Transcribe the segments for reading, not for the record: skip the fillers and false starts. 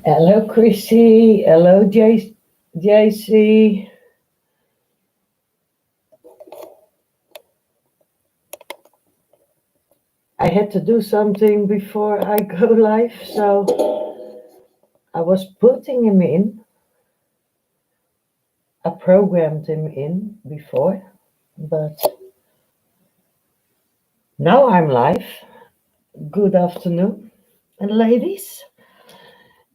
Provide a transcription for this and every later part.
Hello, Chrissy. Hello, JC. I had to do something before I go live, so I was putting him in. I programmed him in before, but now I'm live. Good afternoon, ladies.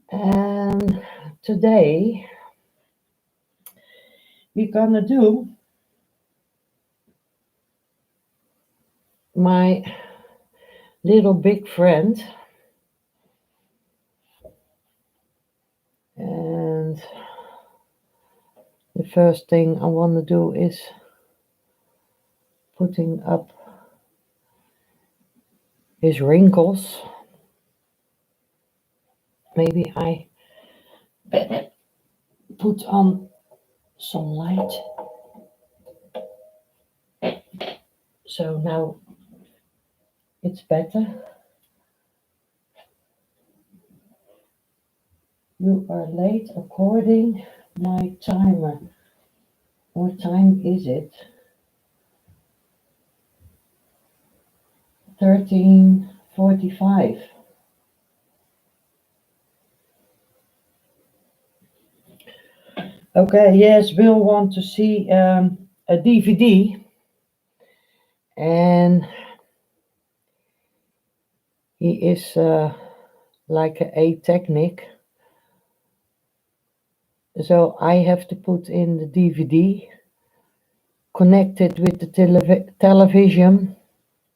And today we're gonna do my little big friend. And the first thing I want to do is putting up his wrinkles. Maybe I better put on some light. So now it's better. You are late according my timer. What time is it? 13:45. Okay, yes, Will want to see a DVD, and he is like a technic. So I have to put in the DVD, connect it with the television,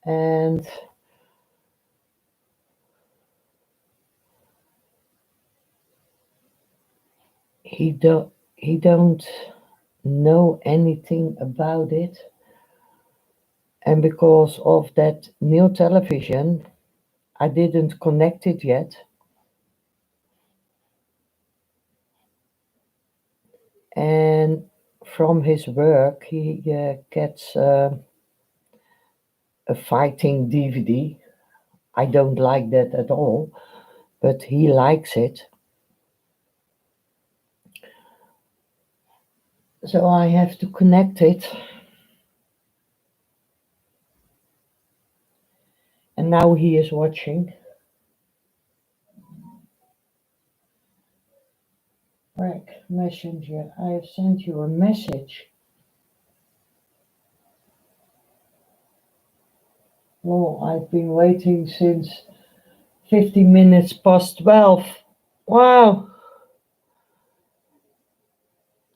and he don't know anything about it. And because of that new television, I didn't connect it yet. And from his work, he gets a fighting DVD. I don't like that at all, but he likes it. So I have to connect it. And now he is watching. Rec Messenger, I have sent you a message. Oh, I've been waiting since 15 minutes past 12. Wow.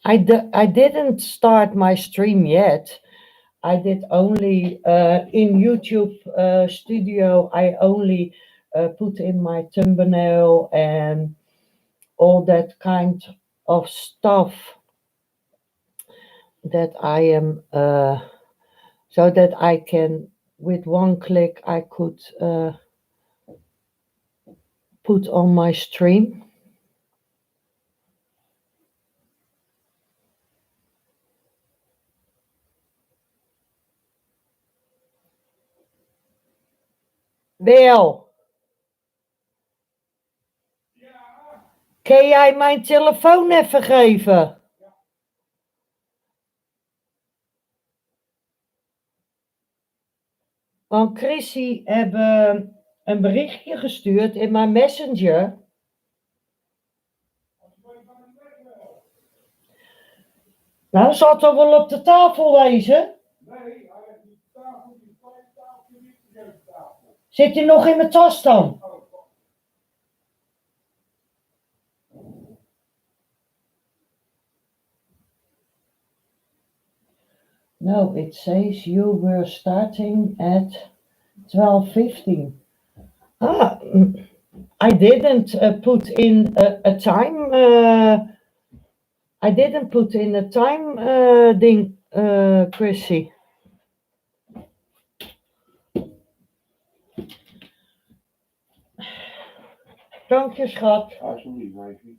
I didn't start my stream yet. I did only in YouTube Studio, I only put in my thumbnail and all that kind of stuff that I am, so that I can, with one click, I could put on my stream. Wil, kun jij mijn telefoon even geven? Want Chrissy hebben een berichtje gestuurd in mijn messenger. Nou, zal toch wel op de tafel wezen? Nee, hij heeft niet de tafel, die tafel niet op de tafel. Zit hij nog in mijn tas dan? No, it says you were starting at 12:15. Ah, I didn't put in a time. I didn't put in a time ding, Chrissy. Dank je, schat. Alsjeblieft, meisje.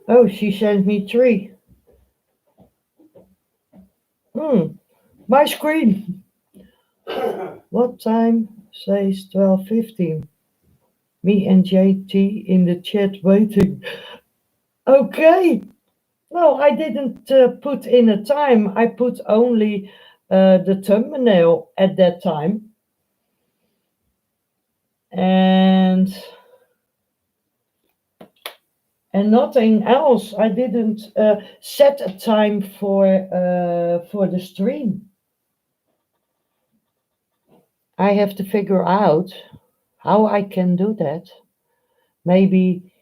Oh, she sent me 3. My screen. What time says 12:15? Me and JT in the chat waiting. Okay. No, I didn't put in a time. I put only the thumbnail at that time. And nothing else. I didn't set a time for the stream. I have to figure out how I can do that. Maybe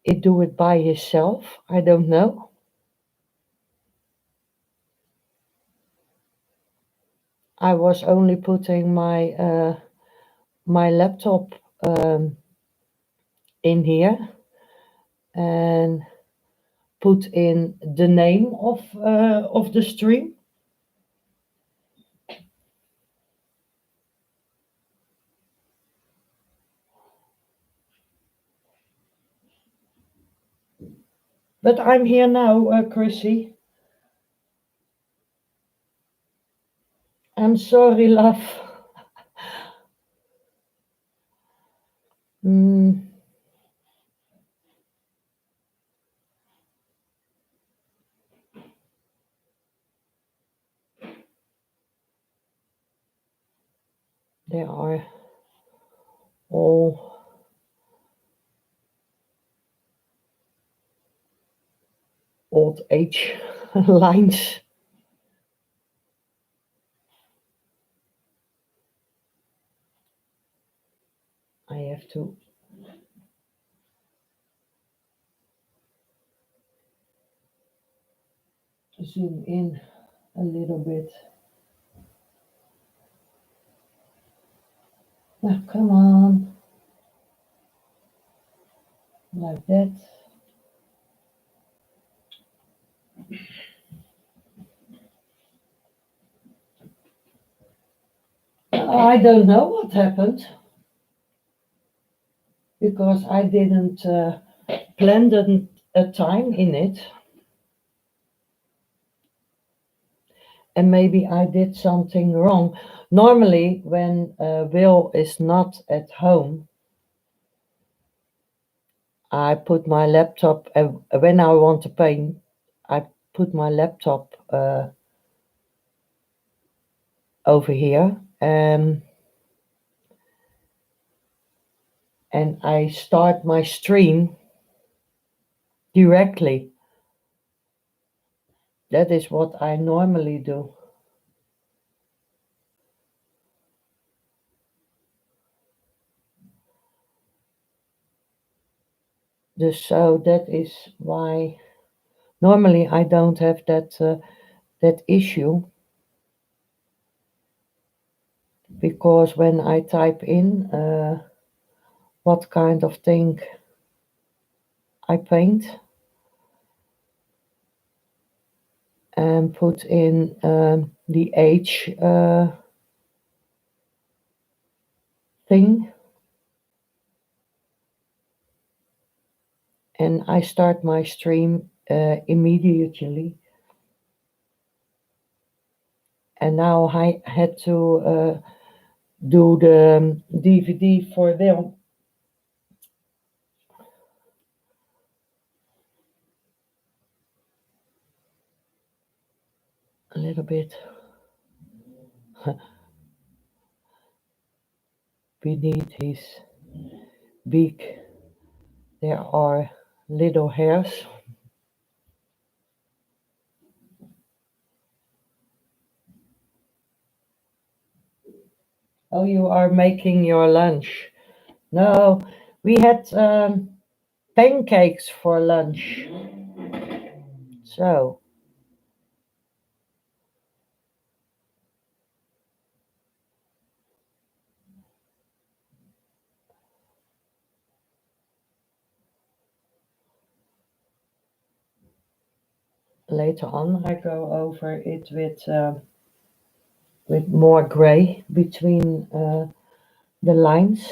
it do it by itself. I don't know. I was only putting my laptop in here and put in the name of the stream. But I'm here now, Chrissy. I'm sorry, love. Mm, there are all old age lines. I have to zoom in a little bit. Now, come on, like that. I don't know what happened because I didn't plan a time in it. And maybe I did something wrong. Normally, when Will is not at home, I put my laptop, when I want to paint, I put my laptop over here and I start my stream directly. That is what I normally do. So that is why normally I don't have that issue, because when I type in what kind of thing I paint and put in the age thing, and I start my stream immediately. And now I had to do the DVD for them. A little bit beneath his beak, there are little hairs. Oh, you are making your lunch. No, we had pancakes for lunch. So later on, I go over it with more gray between the lines.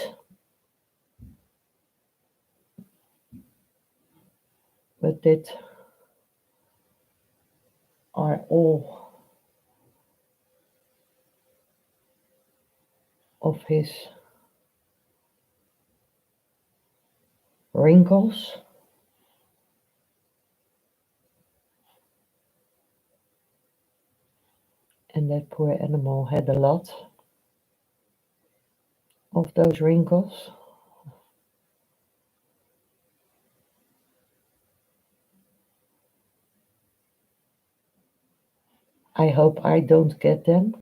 But it are all of his wrinkles. And that poor animal had a lot of those wrinkles. I hope I don't get them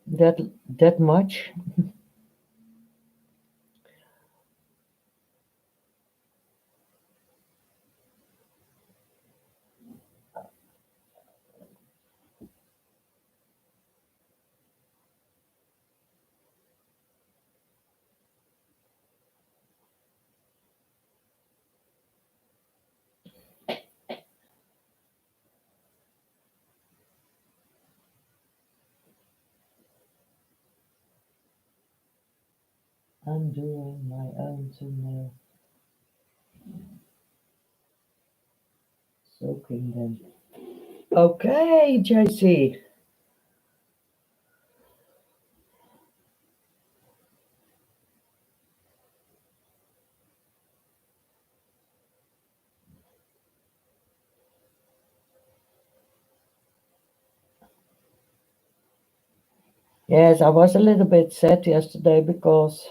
that much. I'm doing my own toenail, soaking them. Okay, JC. Yes, I was a little bit sad yesterday because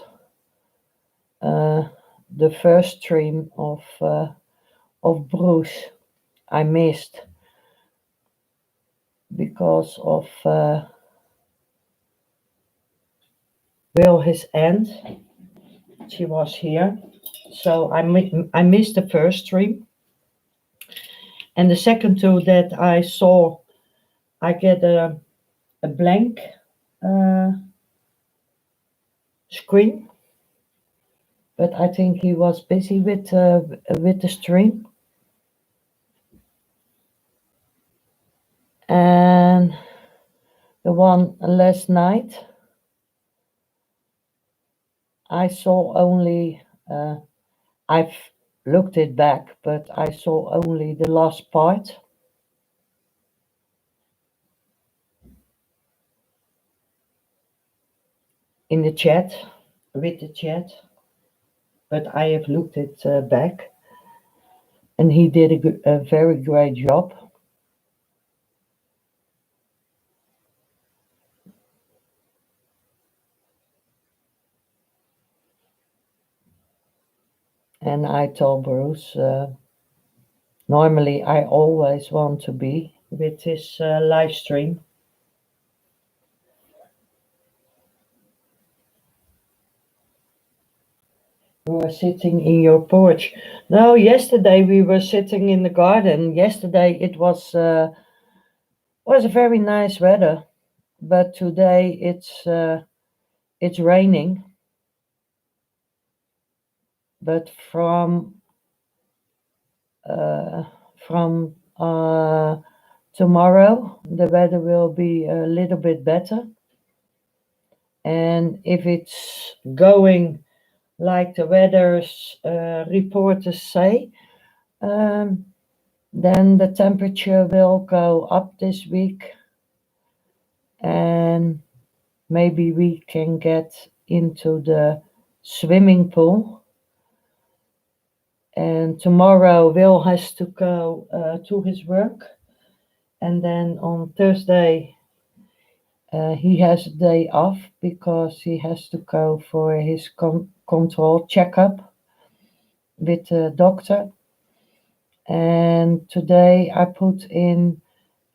uh, the first stream of Bruce I missed because of Will, his aunt. She was here, so I missed the first stream, and the second two that I saw, I get a blank uh, screen, but I think he was busy with the stream. And the one last night, I saw only. I've looked it back, but I saw only the last part in the chat, with the chat. But I have looked it back, and he did a very great job. And I told Bruce, normally I always want to be with his live stream. We were sitting in your porch. No, yesterday we were sitting in the garden. Yesterday it was a very nice weather, but today it's raining. But uh, from tomorrow the weather will be a little bit better, and if it's going like the weather's reporters say, um, then the temperature will go up this week, and maybe we can get into the swimming pool. And tomorrow Will has to go to his work, and then on Thursday he has a day off because he has to go for his control checkup with the doctor. And today I put in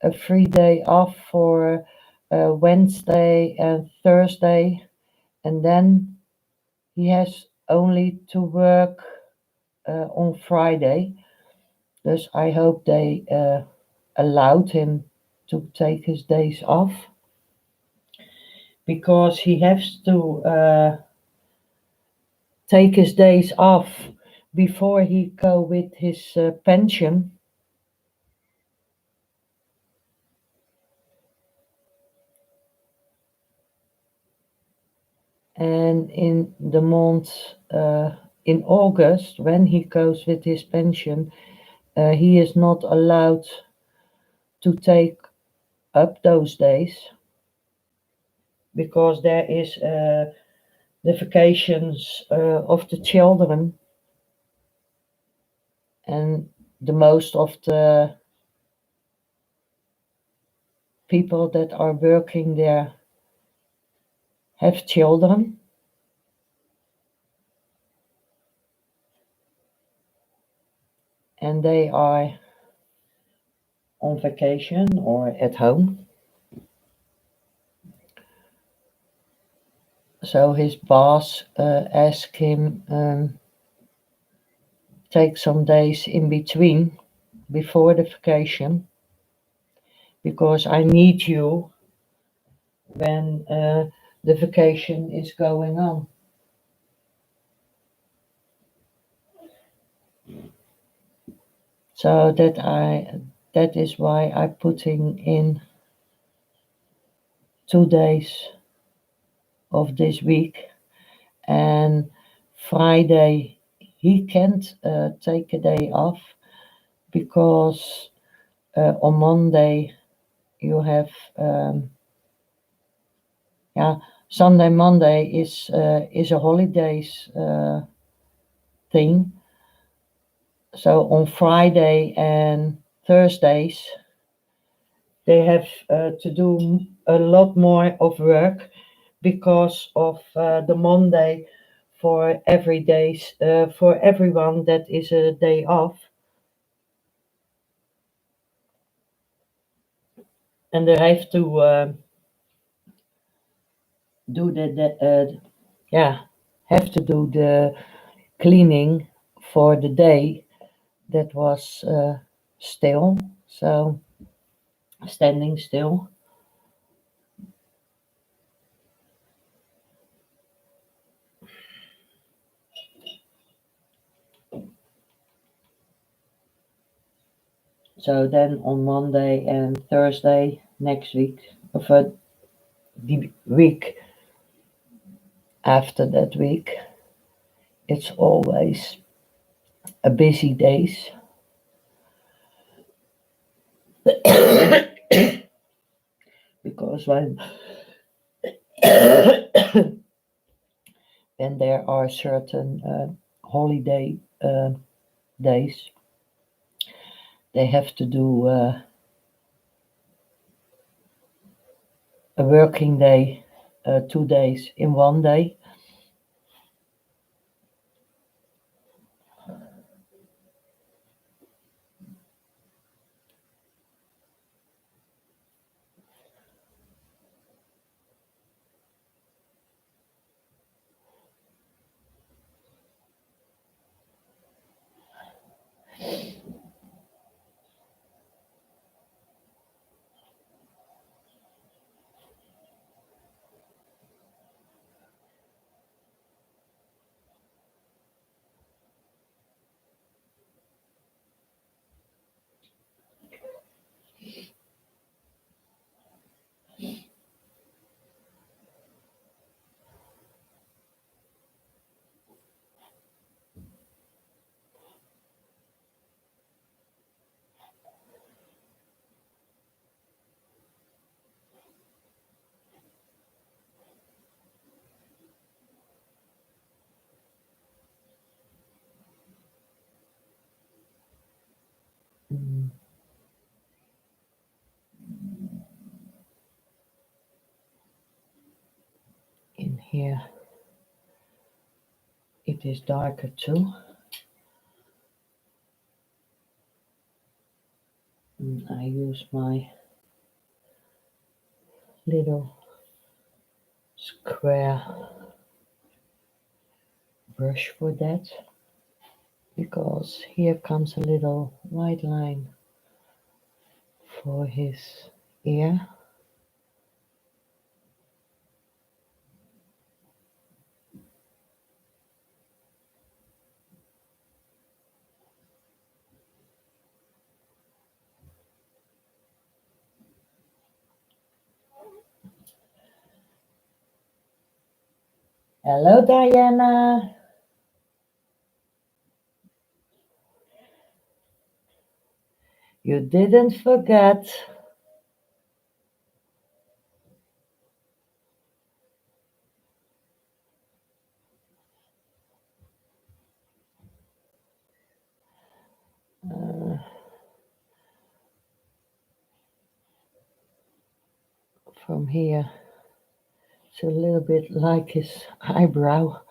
a free day off for Wednesday and Thursday, and then he has only to work on Friday. Thus, I hope they allowed him to take his days off, because he has to take his days off before he go with his pension. And in the month in August, when he goes with his pension, he is not allowed to take up those days, because there is the vacations of the children. and the most of the people that are working there have children, and they are on vacation or at home. So his boss asked him, take some days in between before the vacation, because I need you when the vacation is going on. So that is why I putting in 2 days of this week, and Friday he can't take a day off, because on Monday you have yeah, Sunday Monday is a holidays thing. So on Friday and Thursdays they have to do a lot more of work, because of the Monday for every days for everyone that is a day off, and they have to do yeah, have to do the cleaning for the day that was still, so standing still. So then on Monday and Thursday next week, of the week after that week, it's always a busy days. Because when there are certain holiday days, they have to do a working day, 2 days in one day. Mm, in here it is darker too. I use my little square brush for that, because here comes a little white line for his ear. Hello, Diana. You didn't forget. from here. It's a little bit like his eyebrow.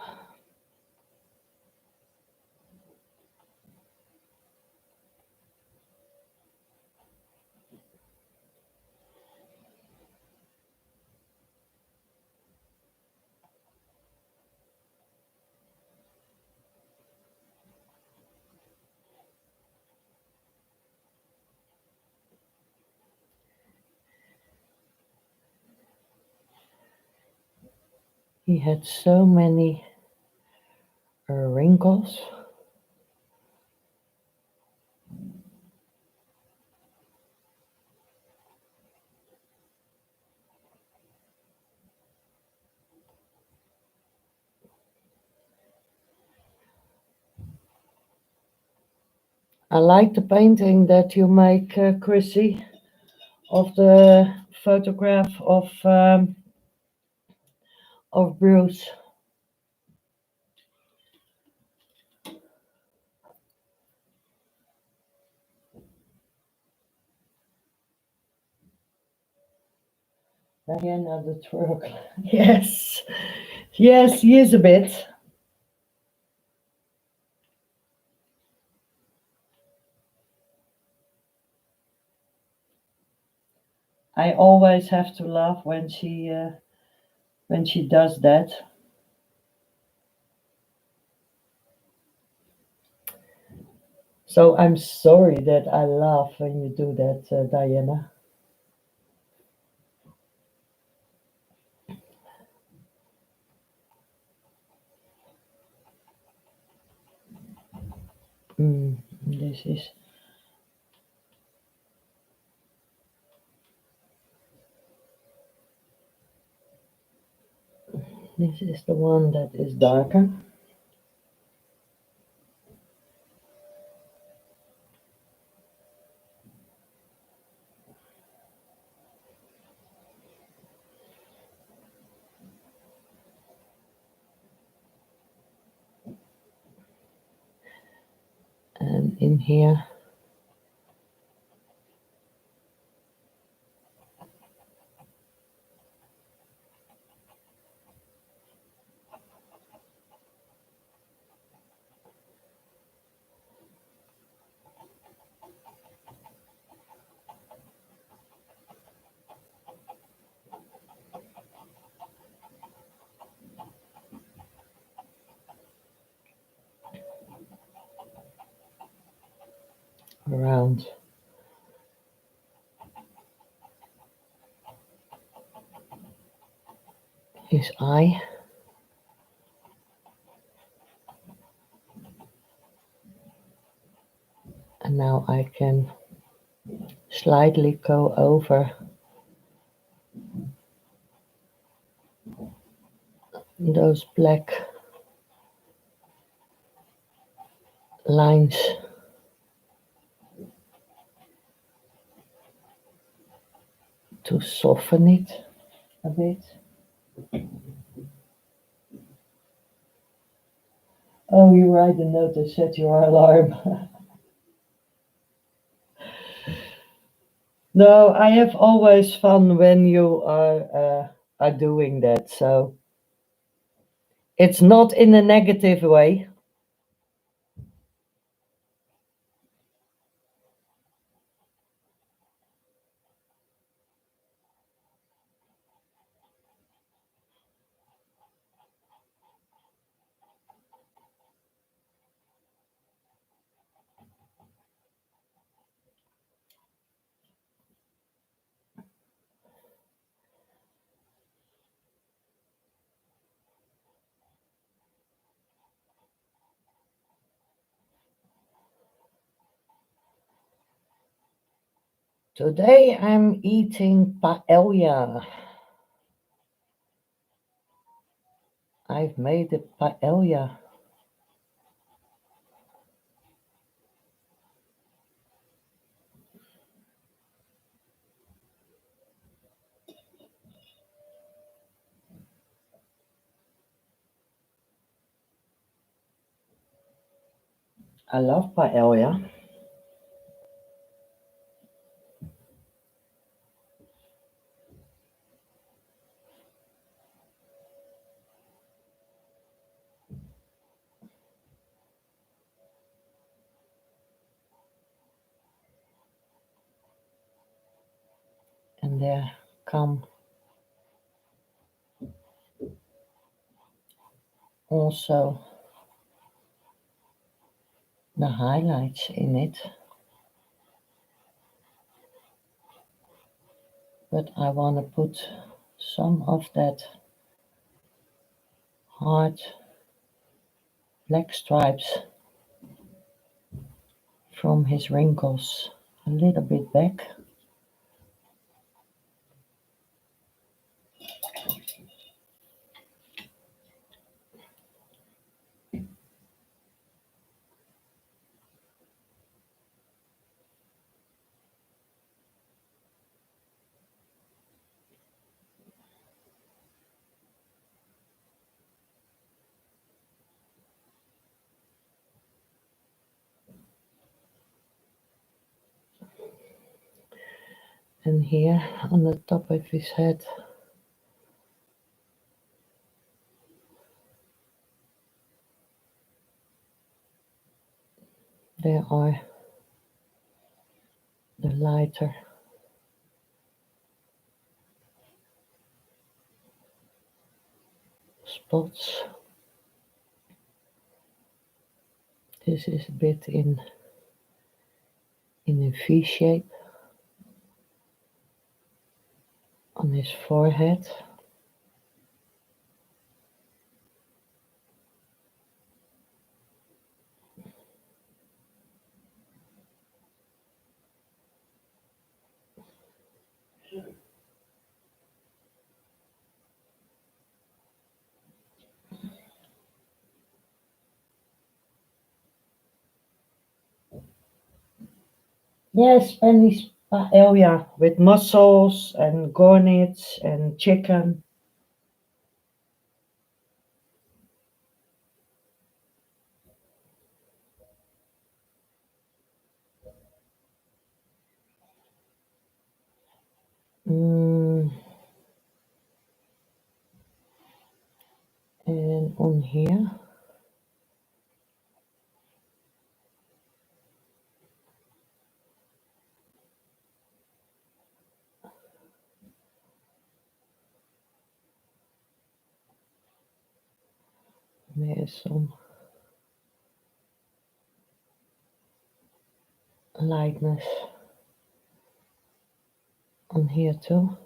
He had so many wrinkles. I like the painting that you make, Chrissy, of the photograph of Bruce. Diana the twerk. Yes, yes, he is a bit. I always have to laugh when she does that. So I'm sorry that I laugh when you do that, Diana. Mm, this is the one that is darker. And in here, around his eye. And now I can slightly go over those black lines to soften it a bit. Oh, you write a note to set your alarm. No, I have always fun when you are doing that. So it's not in a negative way. Today I'm eating paella. I've made a paella. I love paella. And there come also the highlights in it. But I want to put some of that hard black stripes from his wrinkles a little bit back. And here on the top of his head, there are the lighter spots. This is a bit in a V shape on his forehead. Yes, Spanish paella with mussels and garnets and chicken. Mm, and on here, there is some lightness on here too.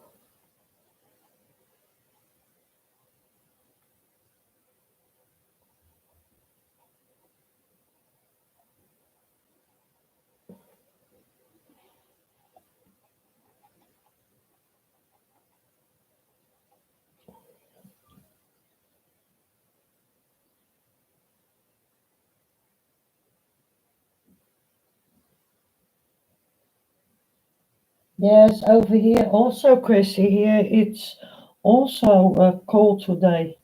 Yes, over here also, Chrissy, here it's also cold today.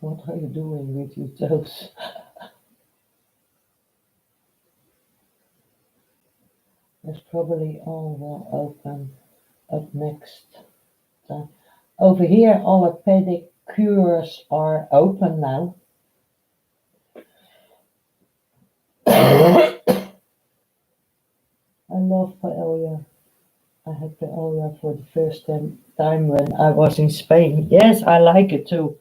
What are you doing with your toes? That's probably all will open up next time. Over here, all the pedicures are open now. I love paella. I had paella for the first time when I was in Spain. Yes, I like it too.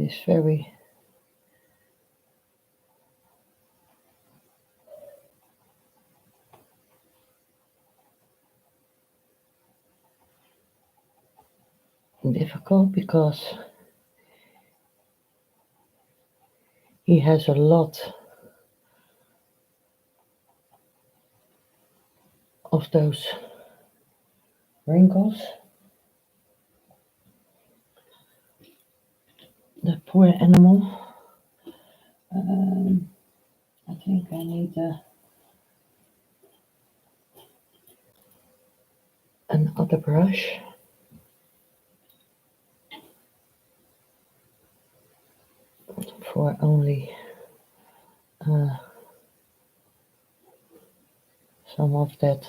is very difficult because he has a lot of those wrinkles. The poor animal. I think I need another brush. For only some of that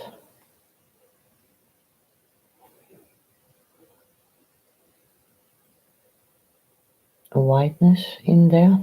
whiteness in there.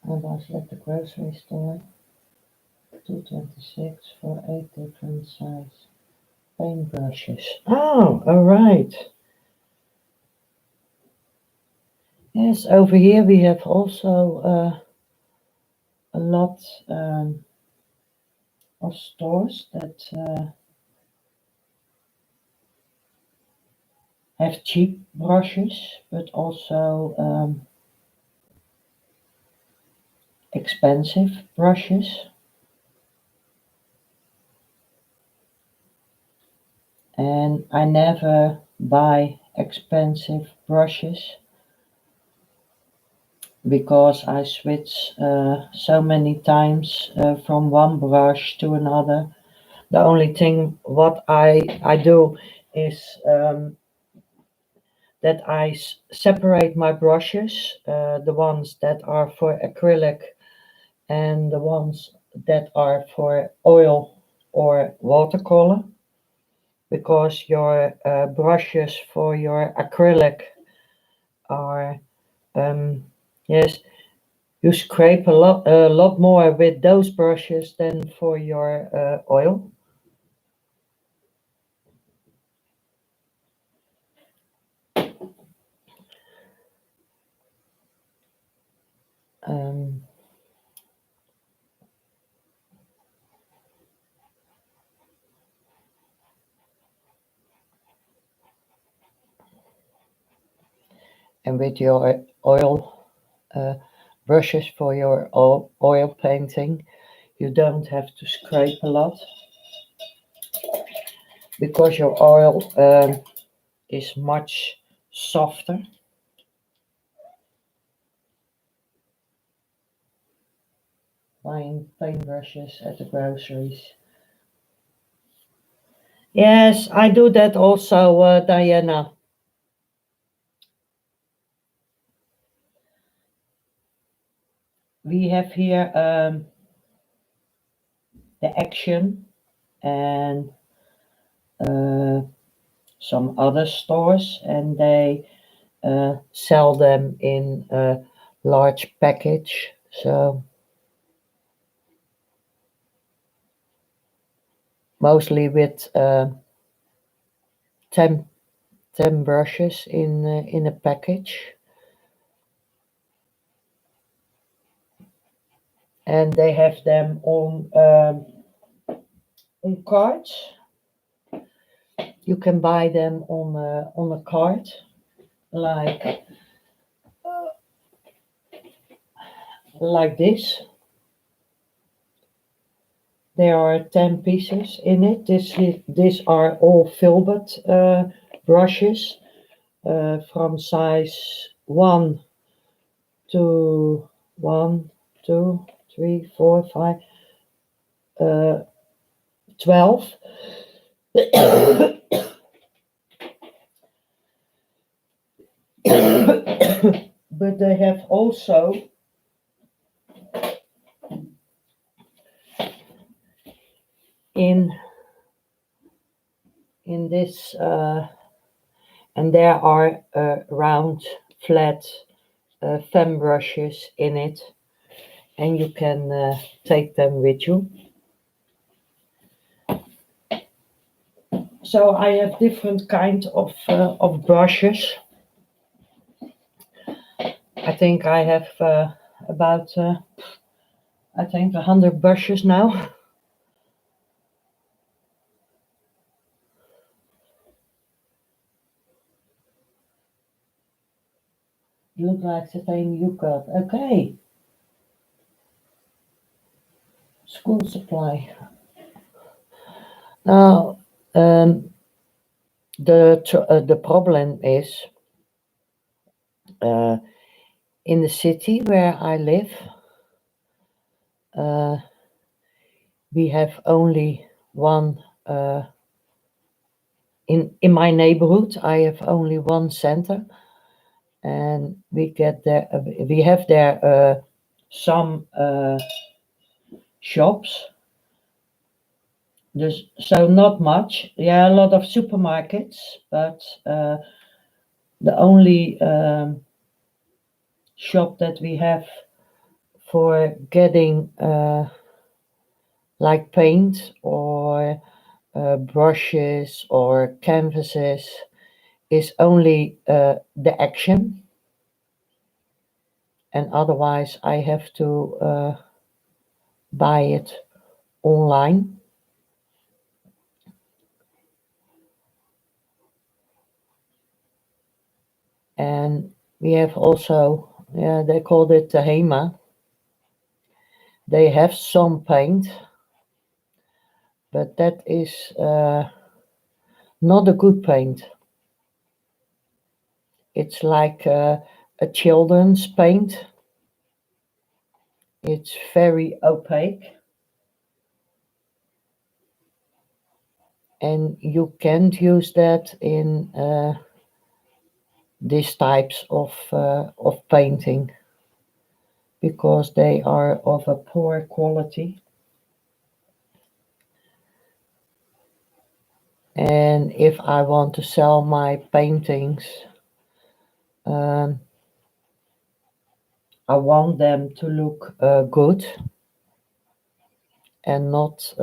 I was at the grocery store, 226 for 8 different size paintbrushes. Oh, all right. Yes, over here we have also a lot of stores that have cheap brushes, but also expensive brushes. And I never buy expensive brushes because I switch so many times from one brush to another. The only thing what I do is that I separate my brushes, the ones that are for acrylic and the ones that are for oil or watercolor, because your brushes for your acrylic are yes, you scrape a lot more with those brushes than for your oil. Um, and with your oil brushes for your oil painting, you don't have to scrape a lot because your oil is much softer. Buying paintbrushes at the groceries. Yes, I do that also, Diana. We have here the Action and some other stores, and they sell them in a large package. So mostly with 10, 10 brushes in a package. And they have them on cards. You can buy them on a card, like this. There are 10 pieces in it. These are all filbert brushes from size 1 to 1, 2, 3, 4, 5, 12. But they have also in this and there are round flat fan brushes in it, and you can take them with you. So I have different kind of brushes. I think I have about I think 100 brushes now. Look like the thing you got. Okay, school supply. Now the problem is uh, in the city where I live. Uh, we have only one in my neighborhood. I have only one center, and we have there some shops. So not much. Yeah, a lot of supermarkets, but the only shop that we have for getting like paint or brushes or canvases is only the Action, and otherwise I have to buy it online. And we have also, yeah, they called it the HEMA. They have some paint, but that is not a good paint. It's like a children's paint. It's very opaque, and you can't use that in these types of painting because they are of a poor quality. And if I want to sell my paintings, um, I want them to look good and not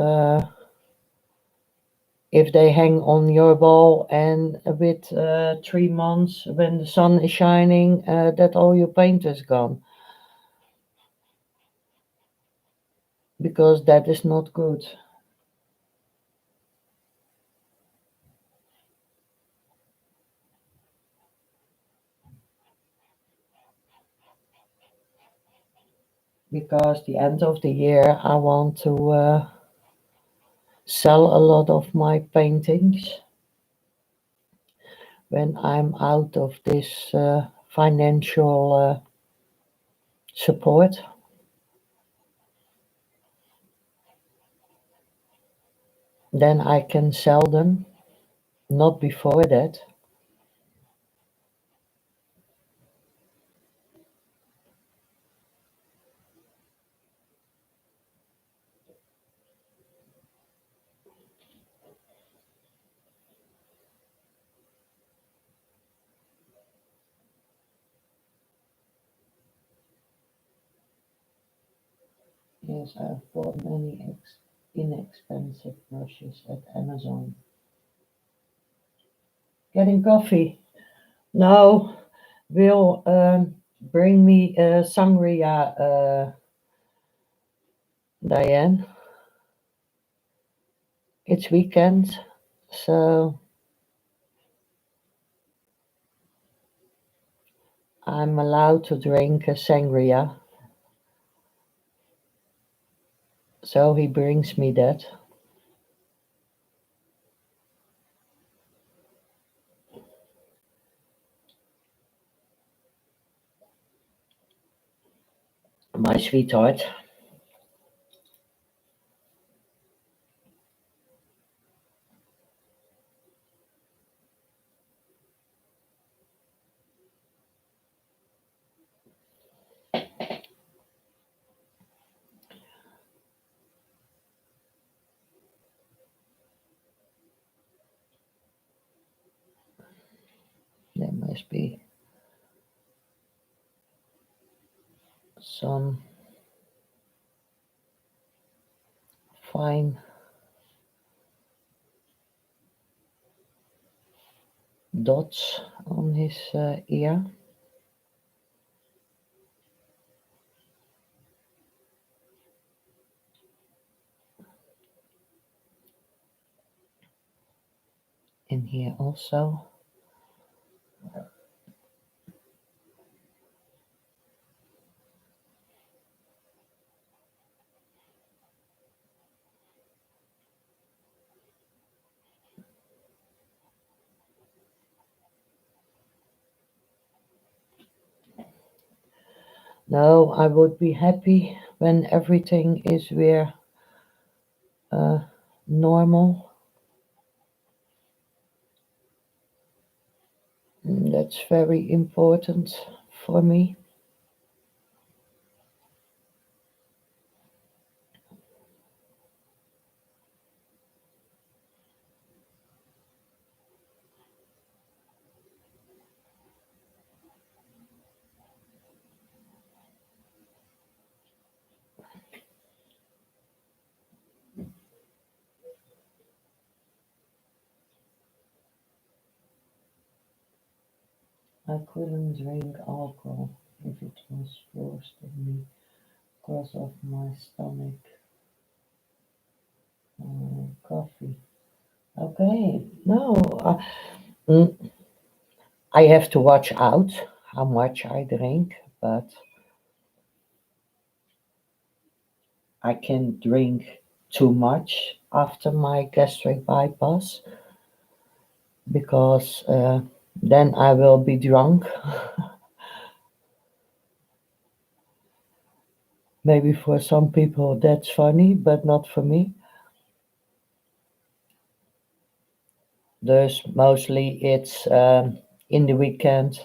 if they hang on your wall and with 3 months when the sun is shining, that all your paint is gone. Because that is not good. Because the end of the year, I want to sell a lot of my paintings when I'm out of this financial support. Then I can sell them, not before that. Yes, I've bought many inexpensive brushes at Amazon. Getting coffee. No, will bring me sangria, Diane. It's weekend, so I'm allowed to drink a sangria. So he brings me that. My sweetheart. There must be some fine dots on his ear. In here also. No, I would be happy when everything is weer normal. That's very important for me. I couldn't drink alcohol if it was forced on me because of my stomach. Coffee. Okay, no, mm, I have to watch out how much I drink, but I can drink too much after my gastric bypass because then I will be drunk. Maybe for some people that's funny, but not for me. Dus mostly it's in the weekend,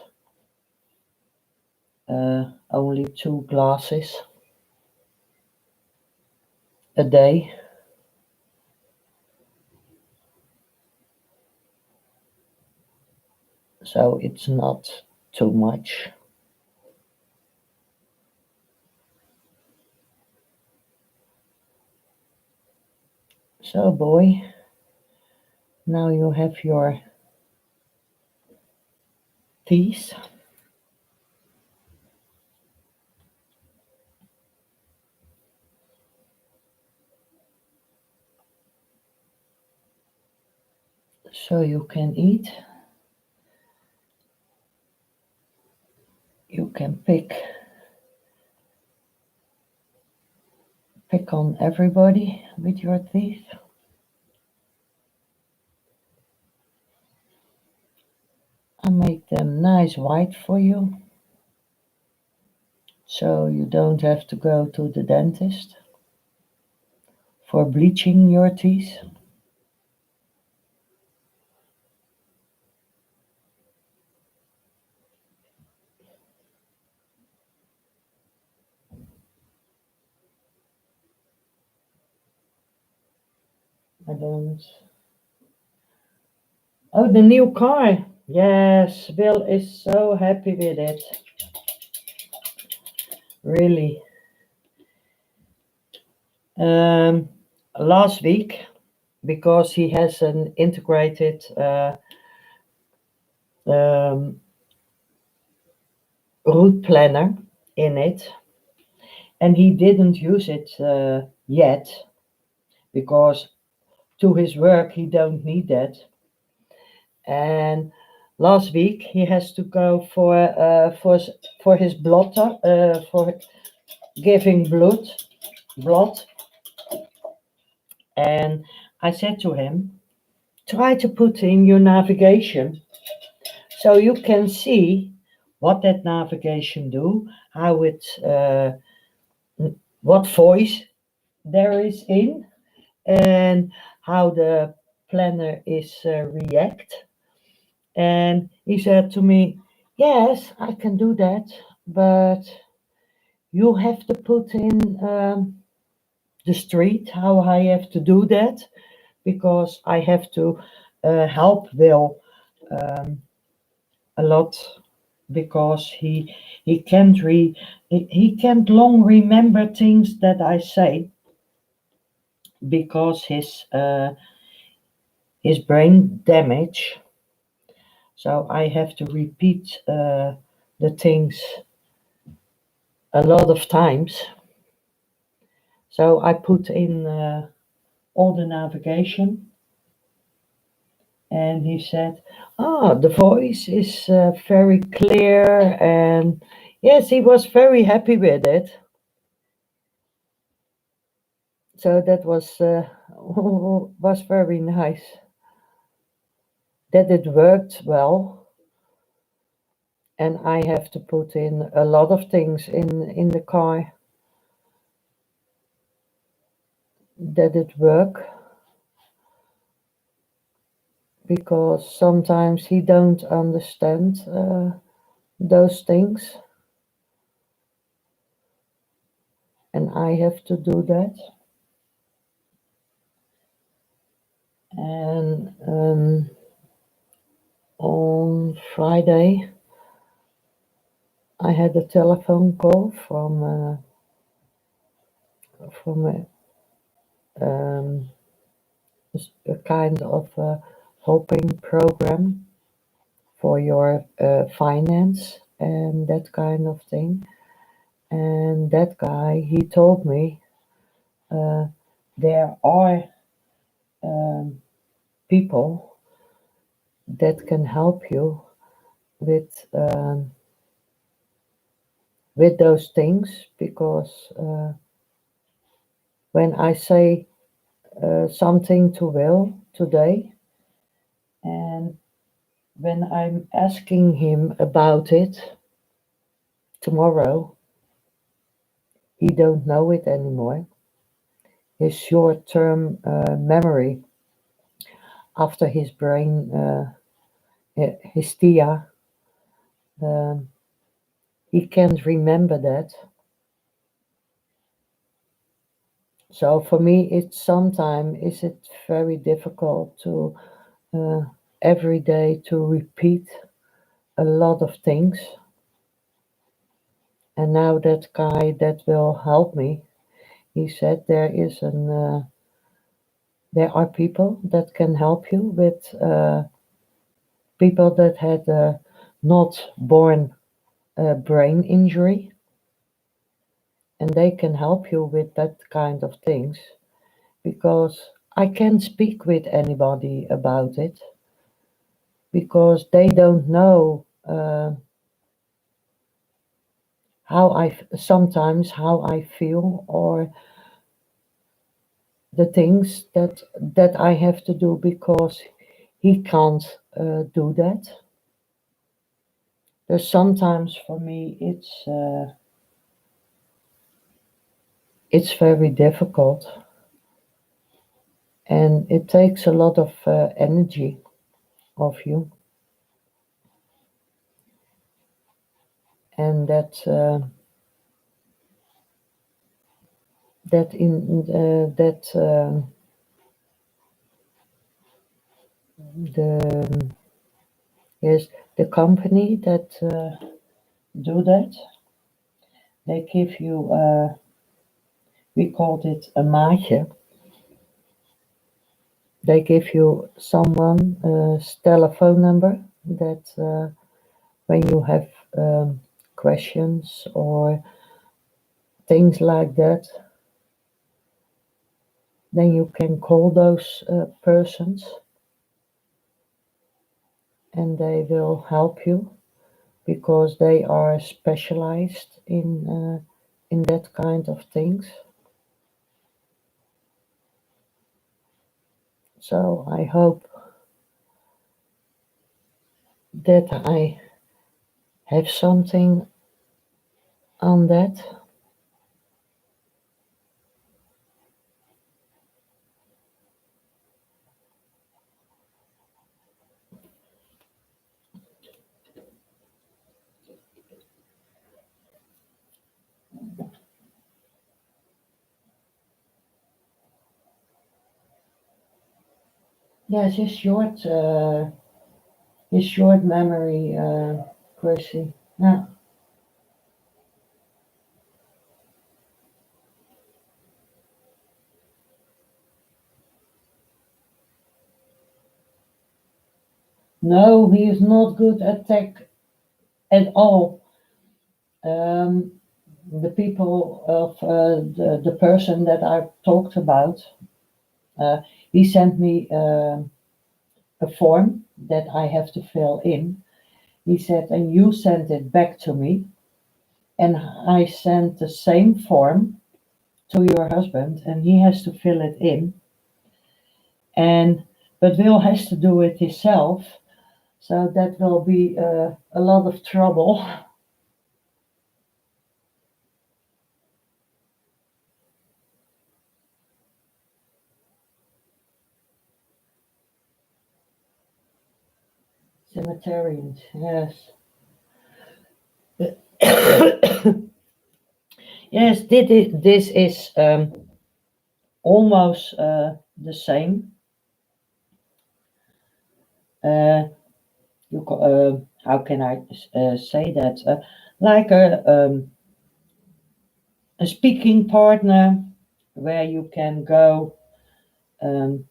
only 2 glasses a day. So it's not too much. So, boy, now you have your teas. So you can eat. You can pick on everybody with your teeth. And make them nice white for you. So you don't have to go to the dentist for bleaching your teeth. I don't. Oh, the new car. Yes, Bill is so happy with it. Really. Um, Last week, because he has an integrated um, route planner in it, and he didn't use it yet because to his work he don't need that. And last week he has to go for his blood for giving blood, And I said to him, try to put in your navigation so you can see what that navigation do, how it, what voice there is in, and how the planner is react. And he said to me, yes, I can do that, but you have to put in the street, how I have to do that, because I have to help Will a lot, because he can't he can't long remember things that I say, because his brain damage. So I have to repeat the things a lot of times. So I put in all the navigation, and he said, "Ah, the voice is very clear," and yes, he was very happy with it. So that was was very nice that it worked well, and I have to put in a lot of things in the car that it work, because sometimes he don't understand those things, and I have to do that. And on Friday, I had a telephone call from a kind of helping program for your finance and that kind of thing. And that guy, he told me uh, there are um, people that can help you with those things, because when I say something to Will today, and when I'm asking him about it tomorrow, he don't know it anymore. His short-term memory after his brain hysteria, um, he can't remember that. So for me, it's sometimes is it very difficult to uh, every day to repeat a lot of things. And now that guy that will help me, he said there are people that can help you with people that had not born brain injury, and they can help you with that kind of things, because I can't speak with anybody about it, because they don't know sometimes how I feel, or the things that I have to do, because he can't do that. There's sometimes for me it's very difficult, and it takes a lot of energy of you, and that in that the yes, the company that do that, they give you we called it a maatje. They give you someone telephone number that when you have questions or things like that, then you can call those persons, and they will help you, because they are specialized in that kind of things. So I hope that I have something on that. Yes, his short memory, Chrissy. Yeah. No, he is not good at tech at all. Um, the people of the person that I talked about, uh, he sent me a form that I have to fill in. He said, and you sent it back to me, and I sent the same form to your husband, and he has to fill it in. And but Will has to do it himself, so that will be a lot of trouble. Cemeterians, yes. Yes, this is almost the same. Uh, how can I say that? Like a speaking partner where you can go um,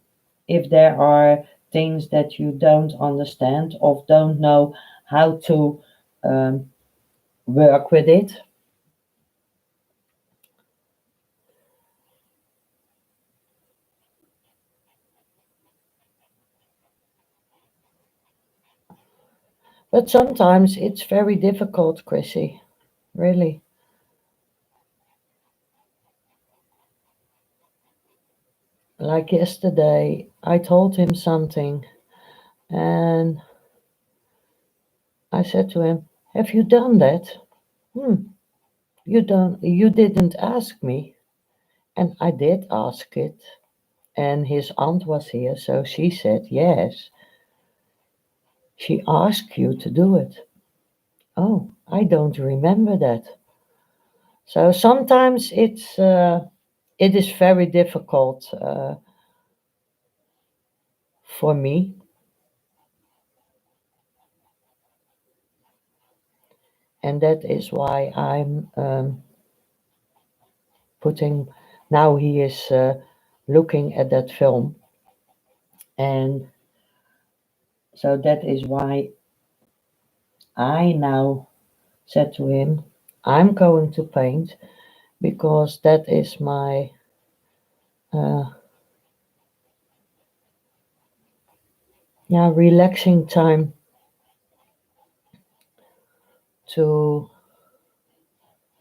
if there are things that you don't understand or don't know how to um, work with it. But sometimes it's very difficult, Chrissy, really. Like yesterday, I told him something and I said to him, "Have you done that?" Hmm, you didn't ask me. And I did ask it. And his aunt was here, so she said, "Yes, she asked you to do it." Oh, I don't remember that. So sometimes it is very difficult for me, and that is why I'm putting. Now he is looking at that film, and so that is why I now said to him, "I'm going to paint because that is my uh, yeah relaxing time to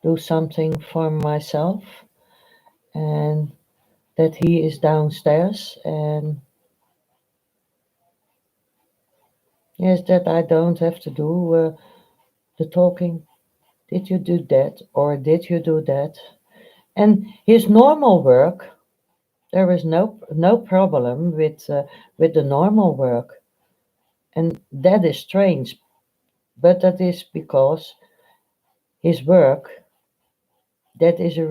do something for myself." And that he is downstairs, and yes, that I don't have to do the talking. Did you do that or did you do that? And his normal work, there is no problem with the normal work, and that is strange. But that is because his work, that is a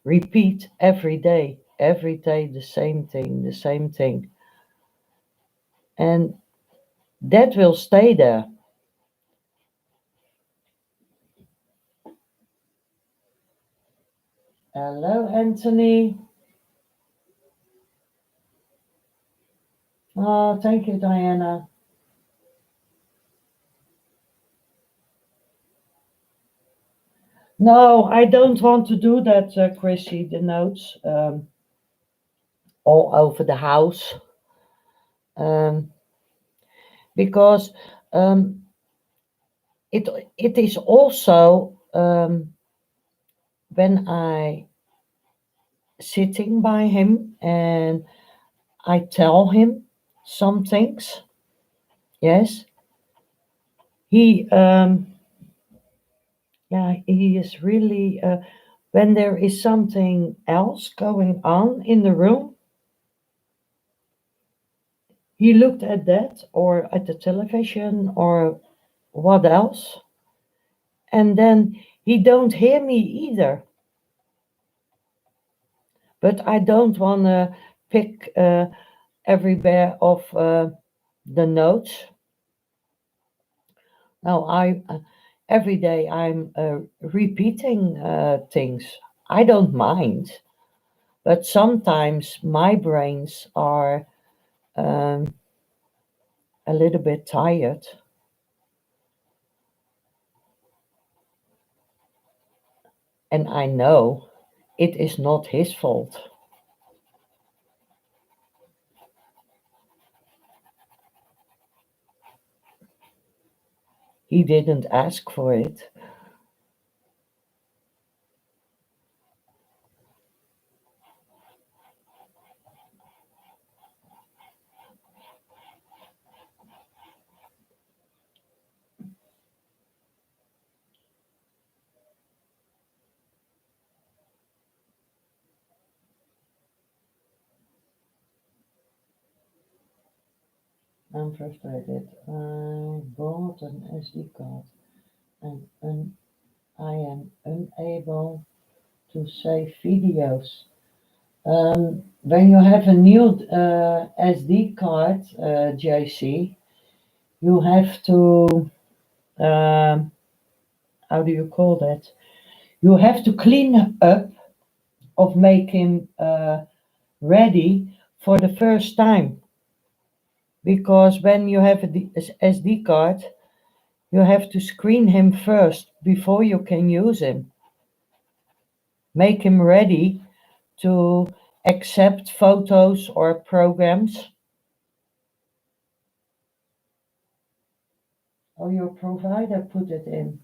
repeat every day the same thing, and that will stay there. Hello, Anthony. Oh, thank you, Diana. No, I don't want to do that, Chrissy, the notes all over the house, um, because um, it it is also when I sitting by him and I tell him some things. Yes, he yeah, he is really when there is something else going on in the room, he looked at that or at the television or what else, and then he don't hear me either. But I don't want to pick every bear of the notes. No, I every day I'm repeating things. I don't mind, but sometimes my brains are um, a little bit tired, and I know it is not his fault. He didn't ask for it. I'm frustrated. I bought an SD card and I am unable to save videos. When you have a new SD card, JC, you have to, um, how do you call that? You have to clean up of make him ready for the first time. Because when you have a SD card, you have to screen him first before you can use him. Make him ready to accept photos or programs. Oh, your provider put it in.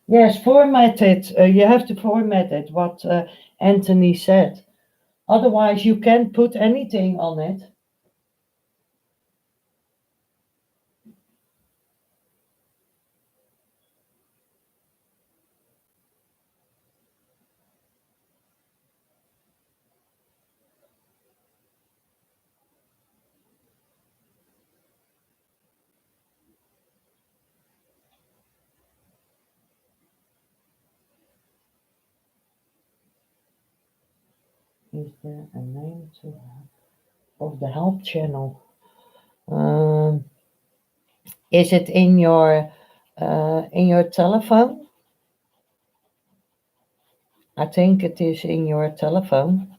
Yes, format it. You have to format it, what Anthony said. Otherwise, you can't put anything on it. Is there a name of the help channel? Um, is it in your telephone? I think it is in your telephone.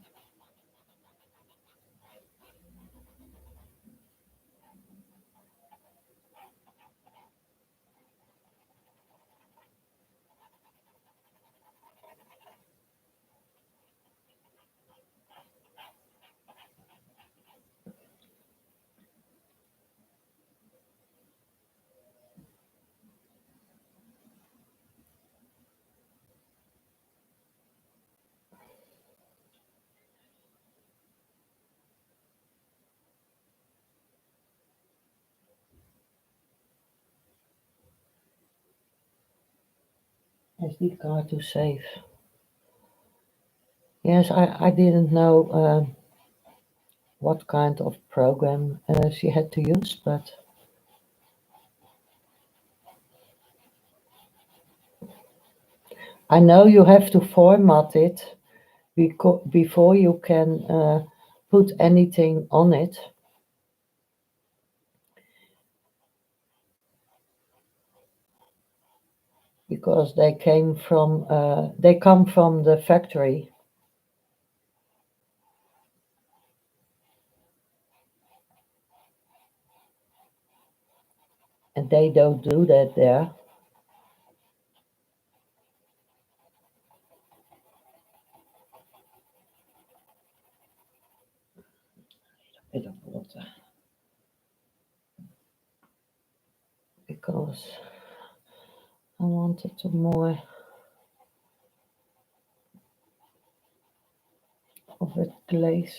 SD card to save. Yes, I didn't know what kind of program she had to use, but I know you have to format it before you can put anything on it. Because they come from the factory, and they don't do that there. Bit of water, because I wanted to more. of it glaze.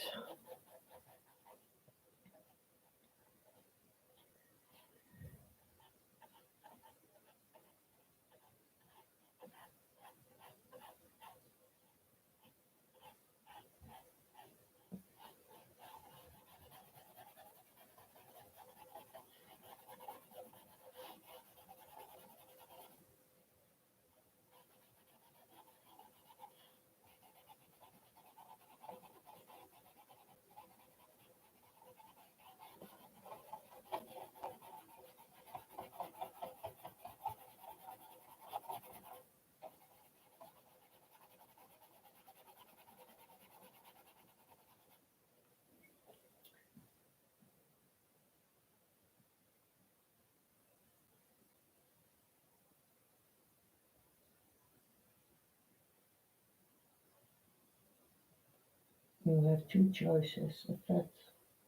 You have two choices, a FAT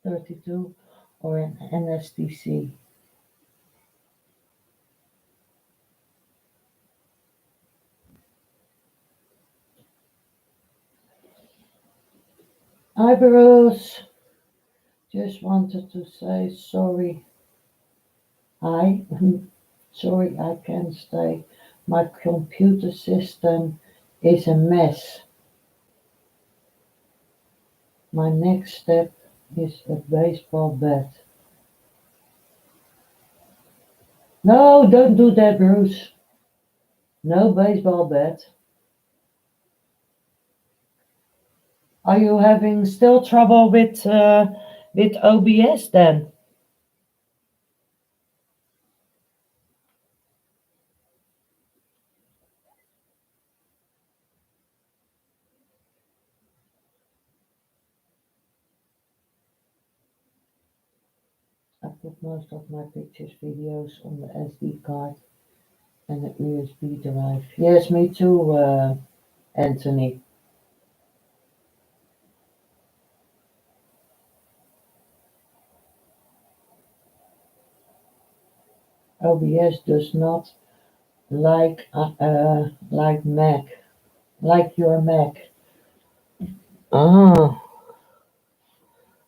32 or an NSTC. Hi Bruce, just wanted to say sorry. Hi, sorry I can't stay. My computer system is a mess. My next step is a baseball bat. No, don't do that, Bruce. No baseball bat. Are you having still trouble with OBS then? I put most of my pictures, videos on the SD card and a USB drive. Yes, me too, Anthony. OBS does not like Mac, like your Mac. Ah,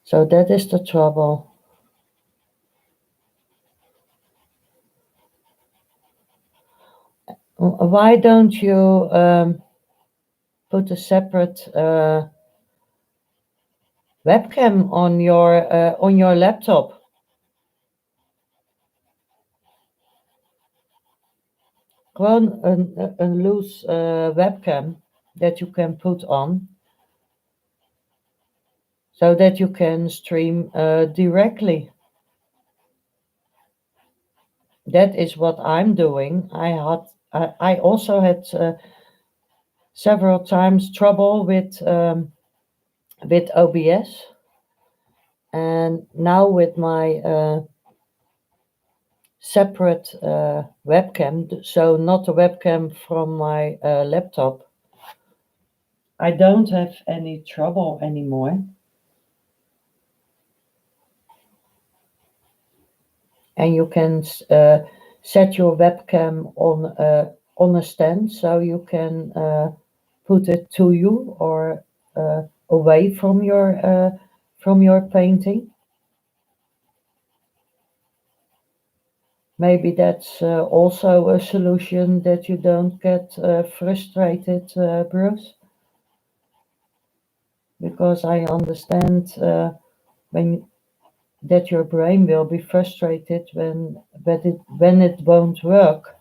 so that is the trouble. Why don't you put a separate webcam on your laptop? Gewoon een loose webcam that you can put on so that you can stream directly. That is what I'm doing. I also had several times trouble with OBS, and now with my separate webcam, so not a webcam from my laptop, I don't have any trouble anymore. And you can set your webcam on a stand, so you can put it to you or away from your painting. Maybe that's also a solution that you don't get frustrated, Bruce, because I understand when that your brain will be frustrated when it won't work.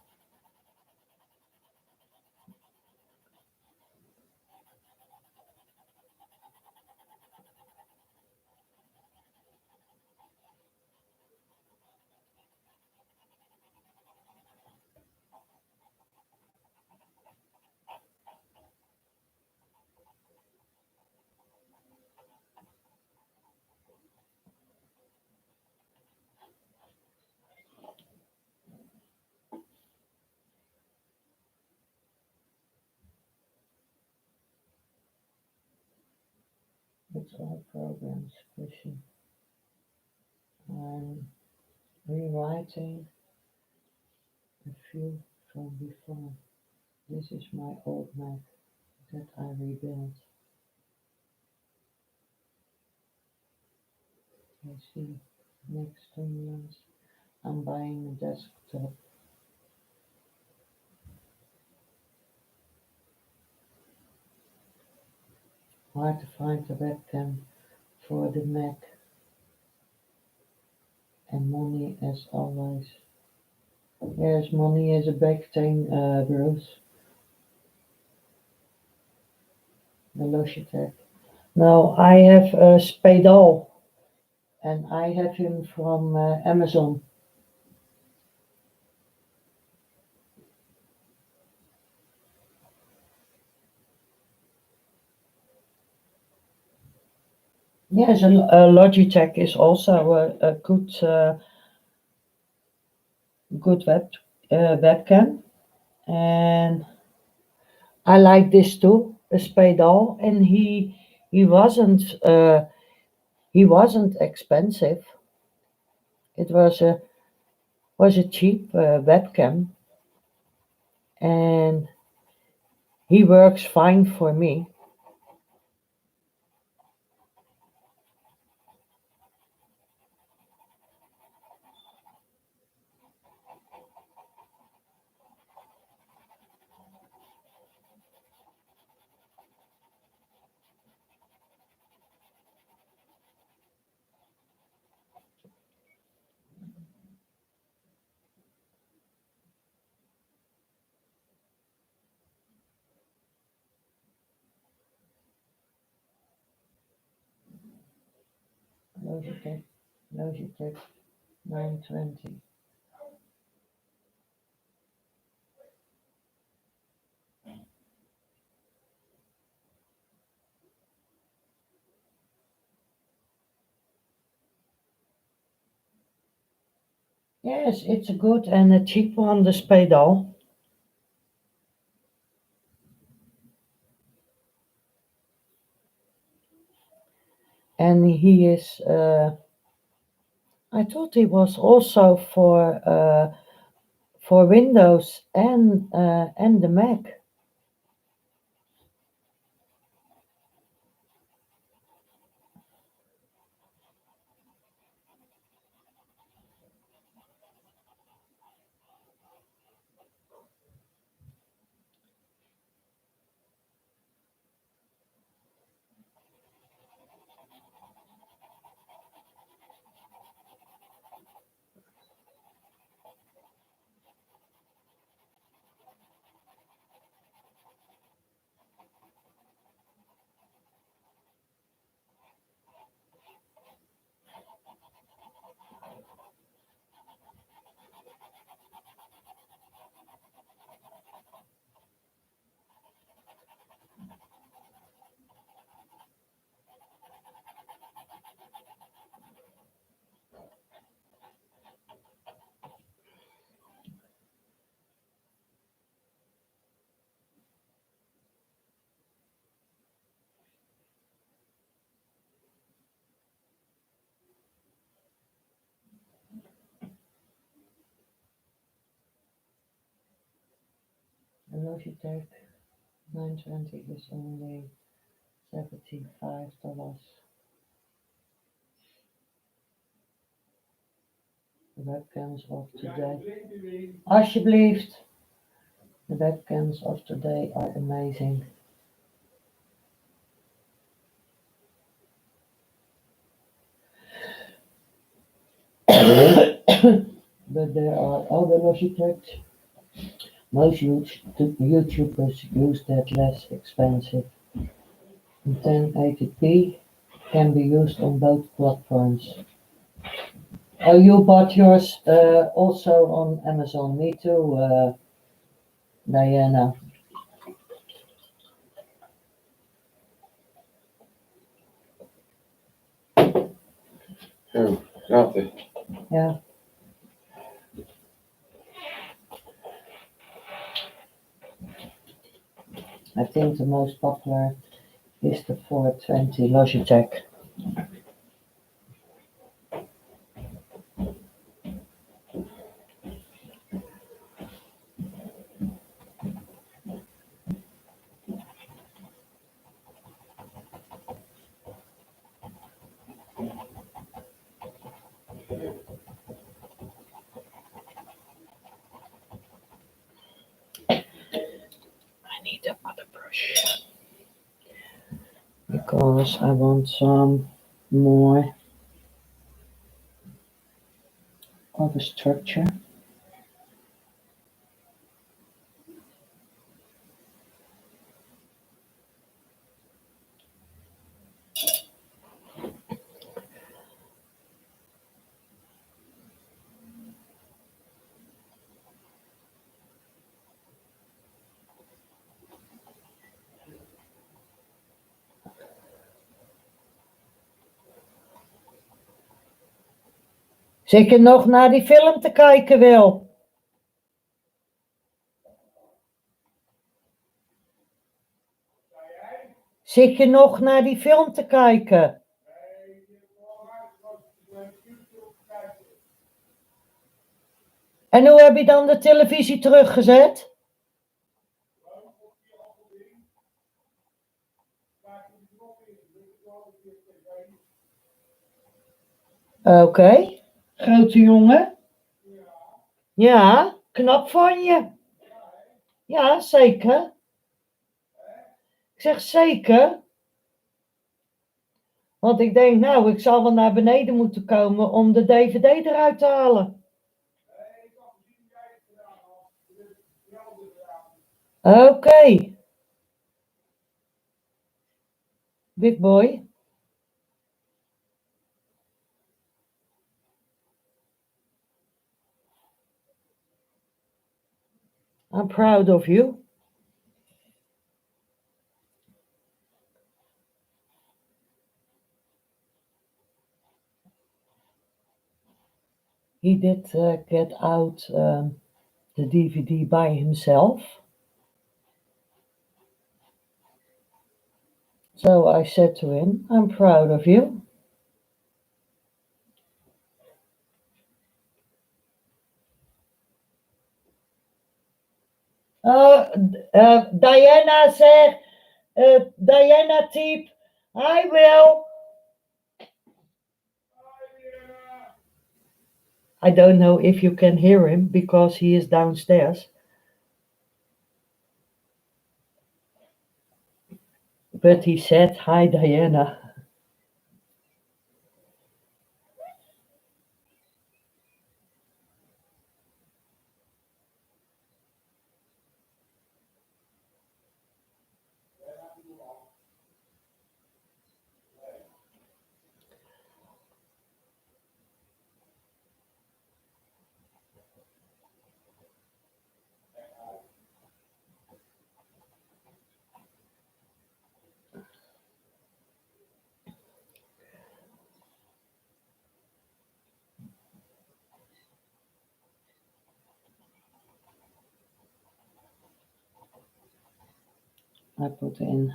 It's all programs, Christian. I'm rewriting a few from before. This is my old Mac that I rebuilt. I see. Next 2 months. I'm buying a desktop. Hard to find a webcam for the Mac, and money as always. Yes, money is a big thing, Bruce. The Logitech. Now I have a Spadal, and I have him from Amazon. Yes, a Logitech is also a good webcam, and I like this too, a Spadal, and he wasn't expensive. It was a cheap webcam, and he works fine for me. Logitech, Logitech 920. Yes, it's a good and a cheap one, the Spadal. And he is, I thought he was also for Windows and the Mac. The Logitech 920 is only $75. The webcams of today. Alsjeblieft. The webcams of today are amazing. But there are other Logitechs. Most YouTubers use that less expensive. 1080p can be used on both platforms. Oh, you bought yours also on Amazon. Me too, Diana. Oh, gratis. Yeah, I think the most popular is the 420 Logitech. because I want some more of a structure. Zit je nog naar die film te kijken, Wil? Zit je nog naar die film te kijken? En hoe heb je dan de televisie teruggezet? Oké, grote jongen. Ja, knap van je. Ja, zeker. Ik zeg zeker. Want ik denk, nou, ik zal wel naar beneden moeten komen om de DVD eruit te halen. Oké. Big boy. I'm proud of you. He did get out the DVD by himself. So I said to him, I'm proud of you. Diana said, Diana type, I will. I don't know if you can hear him because he is downstairs. But he said, hi Diana. I put in.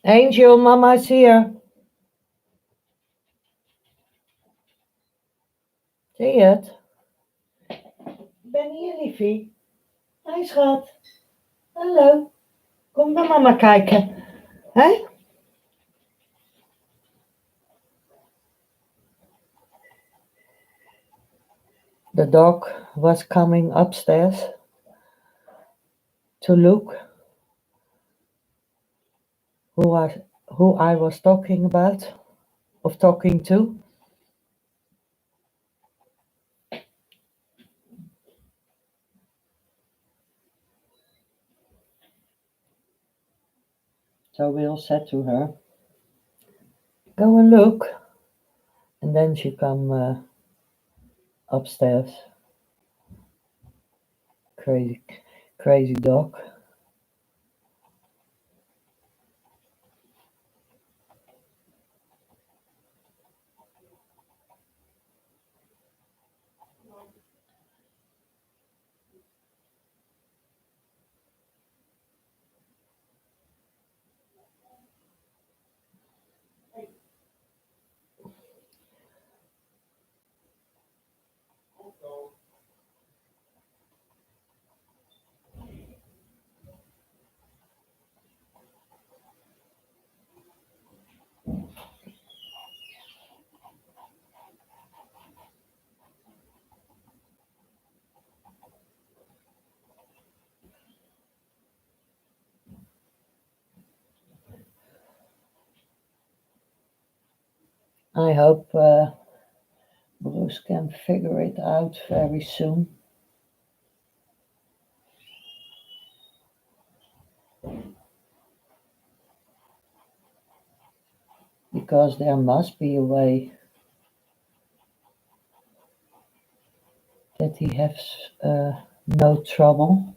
Angel, mama's here. Zie je het? Ik ben hier, liefie. Hi, schat. Hallo. Kom naar mama kijken. Hè? The dog was coming upstairs to look who I was talking about, of talking to. So Will said to her, go and look. And then she come upstairs. Crazy dog. I hope Bruce can figure it out very soon. Because there must be a way that he has no trouble.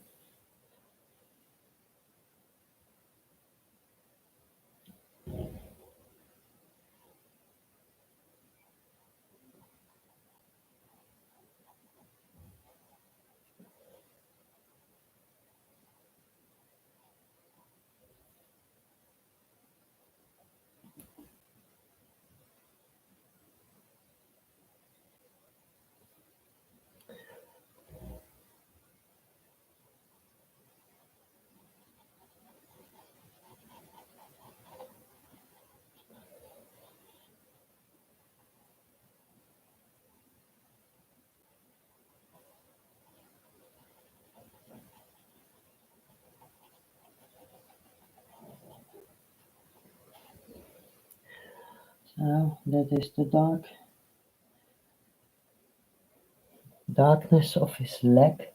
So that is the darkness of his leg.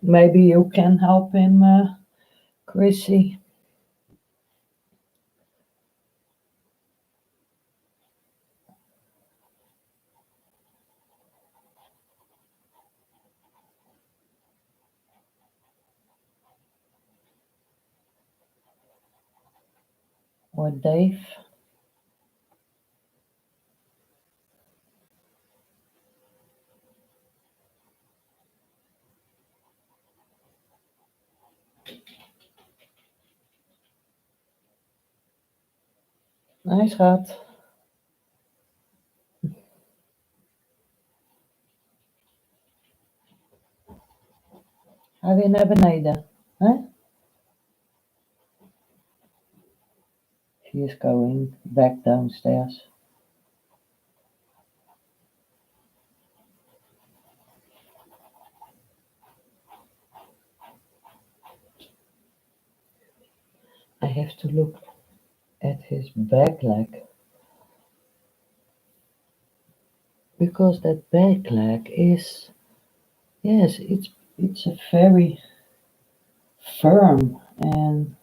Maybe you can help him, Chrissy. Or Dave. Hij schat. Hij weer naar beneden. Hè? She is going back downstairs. I have to look at his back leg. Because that back leg is, yes, it's a very firm and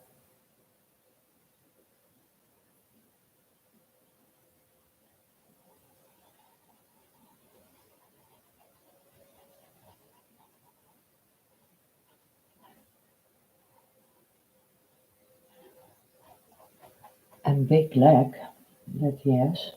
big leg that he has.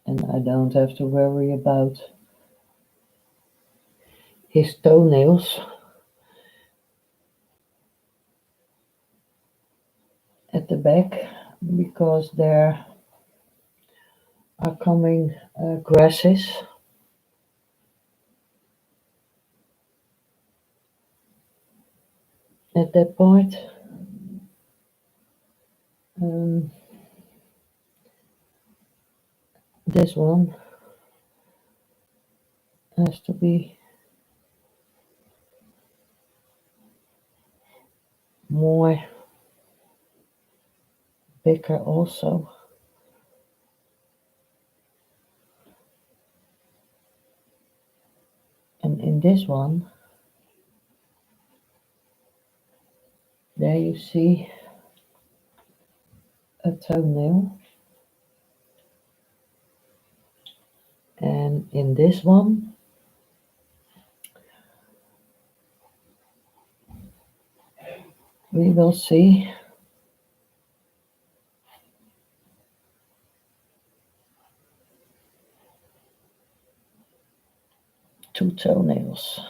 And I don't have to worry about his toenails at the back because there are coming grasses. At that point, this one has to be more bigger also. And in this one, there you see a toenail. And in this one, we will see two toenails.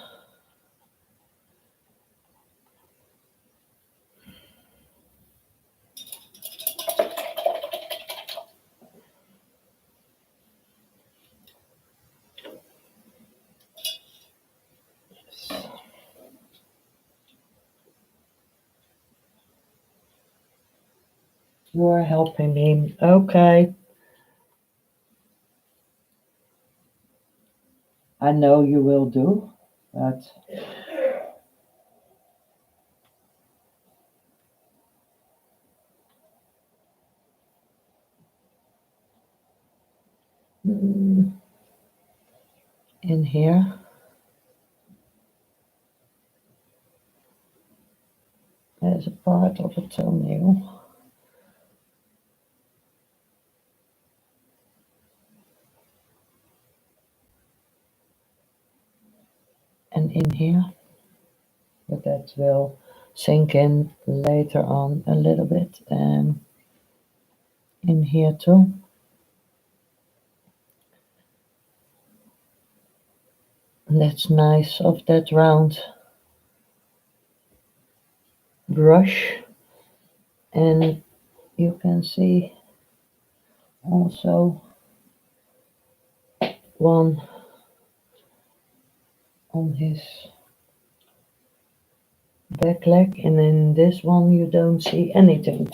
You're helping me. Okay. I know you will do, but mm, in here, there's a part of a toenail. And in here, but that will sink in later on a little bit. And in here too. That's nice of that round brush. And you can see also one on his back leg, and in this one you don't see anything.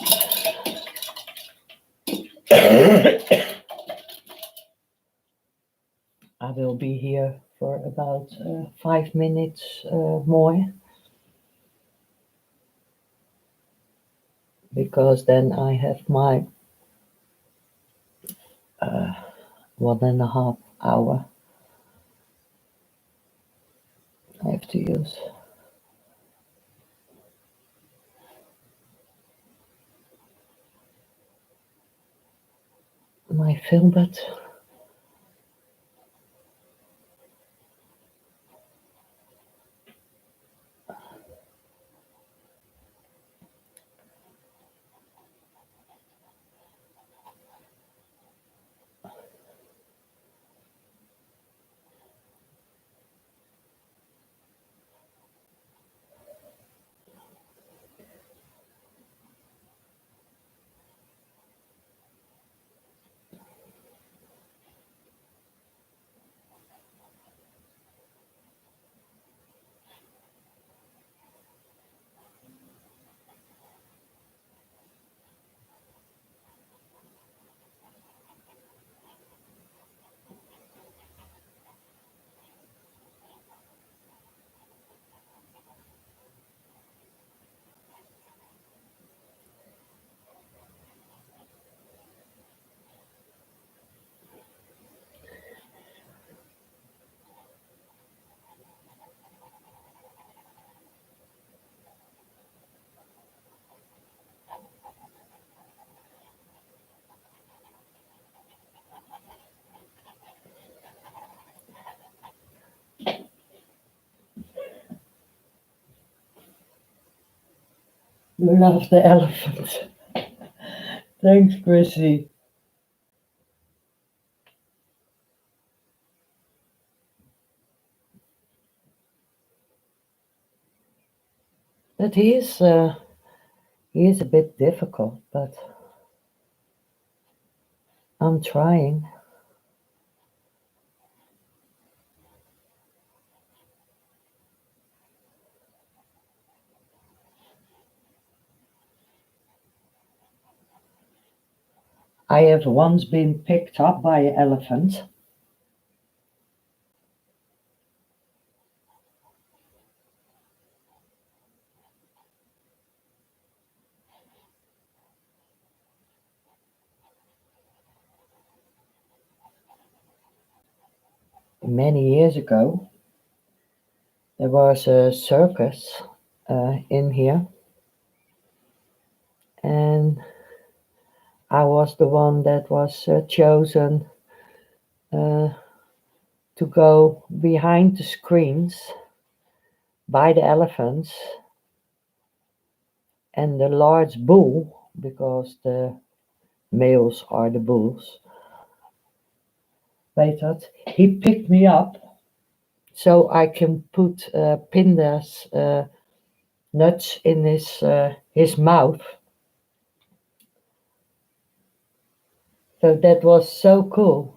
I will be here for about 5 minutes more, because then I have my 1.5 hour I have to use. My film, but you love the elephant. Thanks, Chrissy. But he is a bit difficult, but I'm trying. I have once been picked up by an elephant. Many years ago. There was a circus in here, and I was the one that was chosen uh, to go behind the screens by the elephants and the large bull, because the males are the bulls. Wait, he picked me up so I can put Pinda's nuts in his mouth. So that was so cool.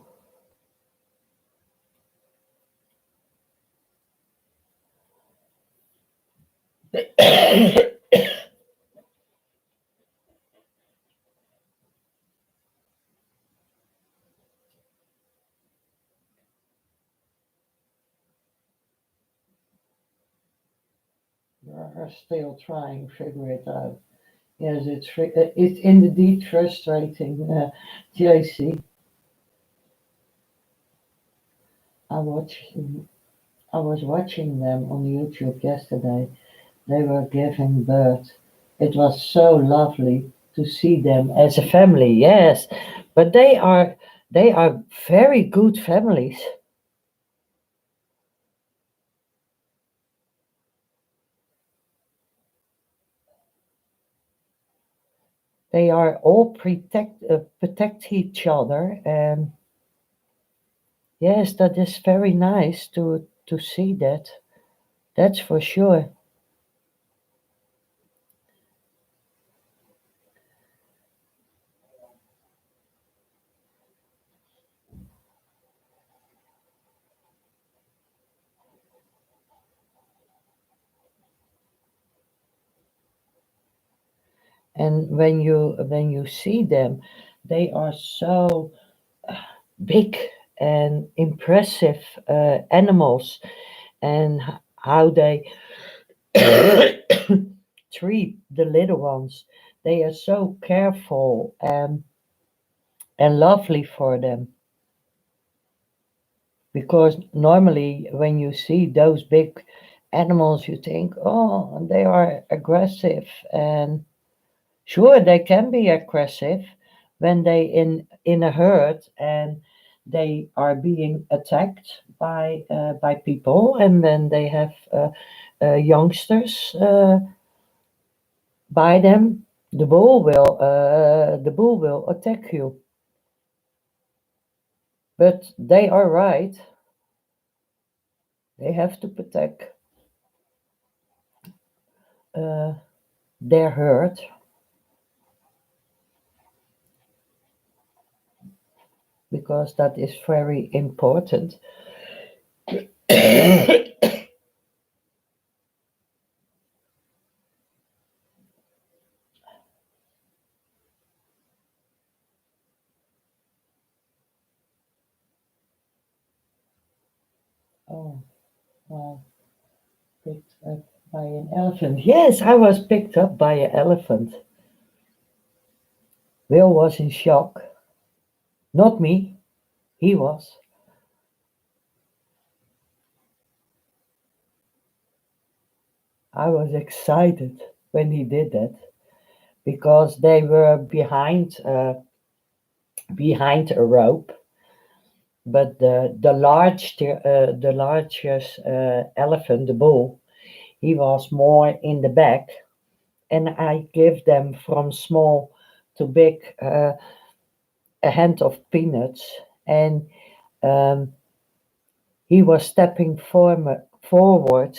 are still trying to figure it out. Yes, it's indeed frustrating, JC. I watch I was watching them on YouTube yesterday. They were giving birth. It was so lovely to see them as a family. Yes, but they are very good families. They are all protect each other, and yes, that is very nice to see that. That's for sure. And when you see them, they are so big and impressive animals, and how they treat the little ones. They are so careful and lovely for them. Because normally, when you see those big animals, you think, oh, they are aggressive. And sure, they can be aggressive when they in a herd and they are being attacked by people, and then they have youngsters by them. The bull will attack you. But they are right. They have to protect uh, their herd, because that is very important. Oh, wow. Picked up by an elephant. Yes, I was picked up by an elephant. Will was in shock. Not me, he was. I was excited when he did that because they were behind a rope, but the largest elephant, the bull, he was more in the back, and I give them from small to big a hand of peanuts, and um, he was stepping forward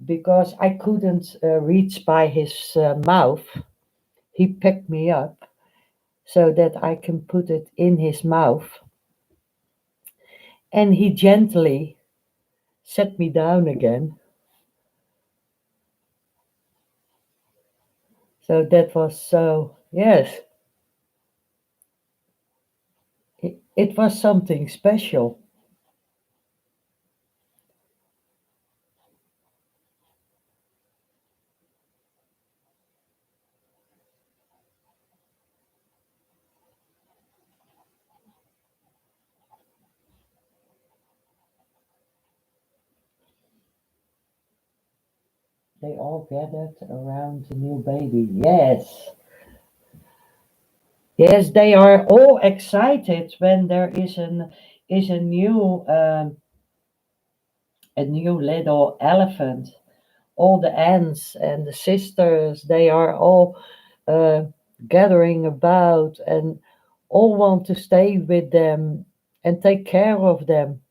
because I couldn't reach by his mouth. He picked me up so that I can put it in his mouth, and he gently set me down again. So that was so, yes, it was something special. They all gathered around the new baby. Yes, yes, they are all excited when there is a new little elephant. All the aunts and the sisters, they are all uh, gathering about and all want to stay with them and take care of them.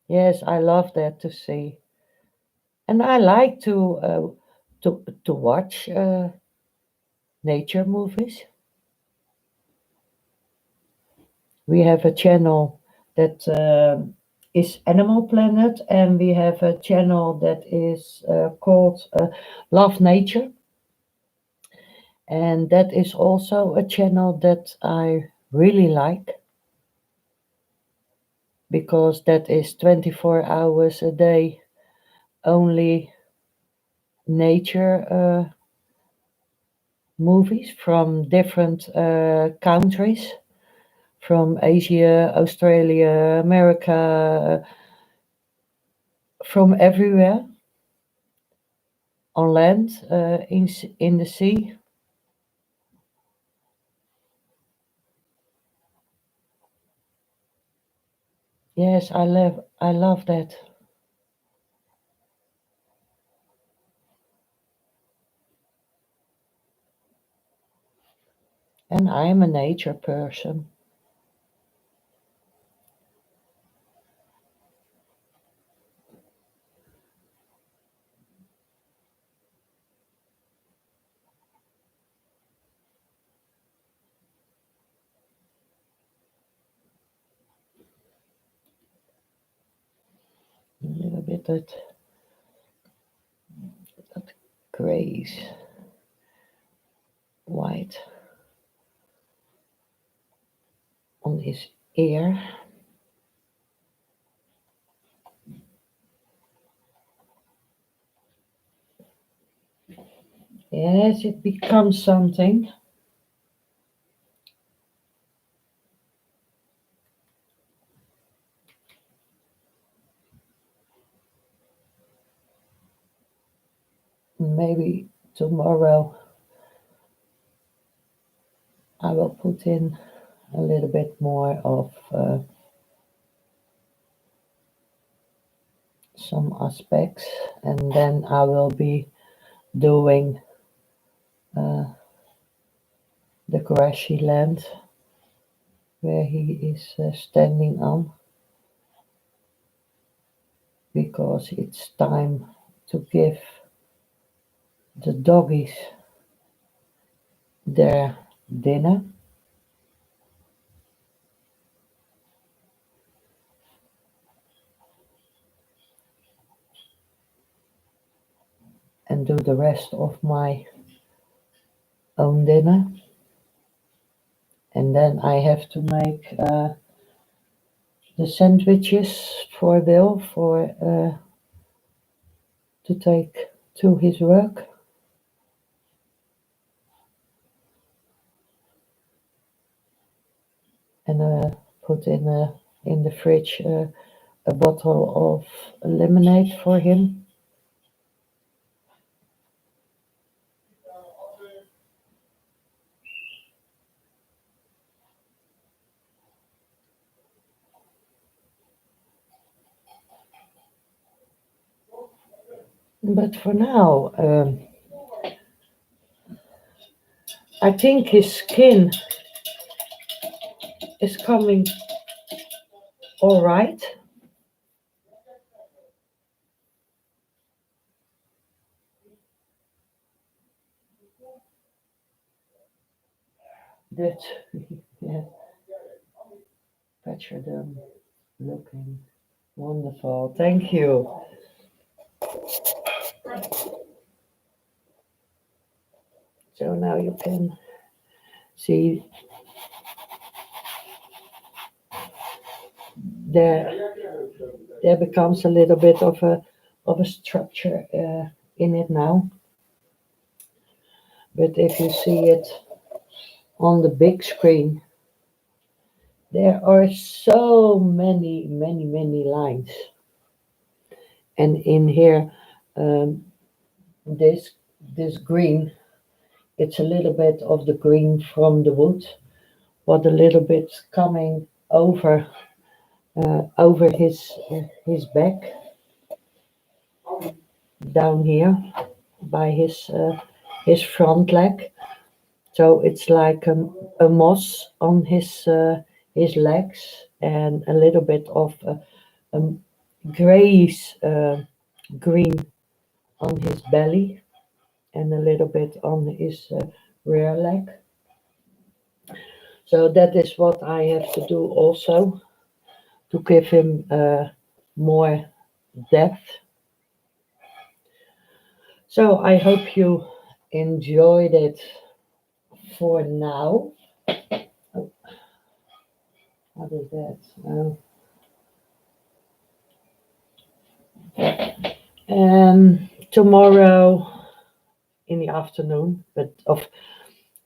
Yes, I love that to see, and I like to watch nature movies. We have a channel that is Animal Planet, and we have a channel that is called Love Nature, and that is also a channel that I really like. because that is 24 hours a day only nature movies from different countries, from Asia, Australia, America, from everywhere, on land, in the sea. Yes, I love that. And I'm a nature person. A little bit that grays, white on his ear. Yes, it becomes something. Maybe tomorrow I will put in a little bit more of some aspects, and then I will be doing the grassy land where he is standing on, because it's time to give the doggies their dinner. And do the rest of my own dinner. And then I have to make the sandwiches for Bill to take to his work, and put in the fridge a bottle of lemonade for him. But for now, I think his skin is coming all right. That yeah, picture them looking wonderful. Thank you. So now you can see there there becomes a little bit of a structure in it now. But if you see it on the big screen, there are so many lines. And in here, um, this this green, it's a little bit of the green from the wood, but a little bit coming over his back, down here by his front leg. So it's like a moss on his legs, and a little bit of um, grayish green on his belly, and a little bit on his rear leg. So that is what I have to do also to give him more depth. So I hope you enjoyed it for now. Oh, what is that? Tomorrow in the afternoon, but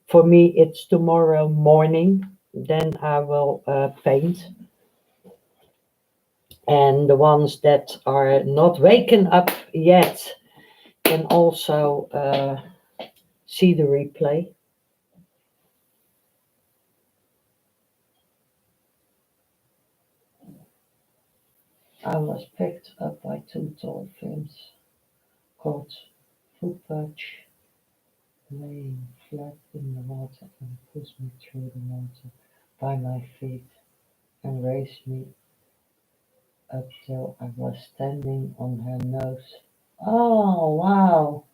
for me it's tomorrow morning. Then I will paint, and the ones that are not waken up yet can also see the replay. I was picked up by two dolphins caught footpatch laying flat in the water and pushed me through the water by my feet and raised me up till I was standing on her nose. Oh, wow.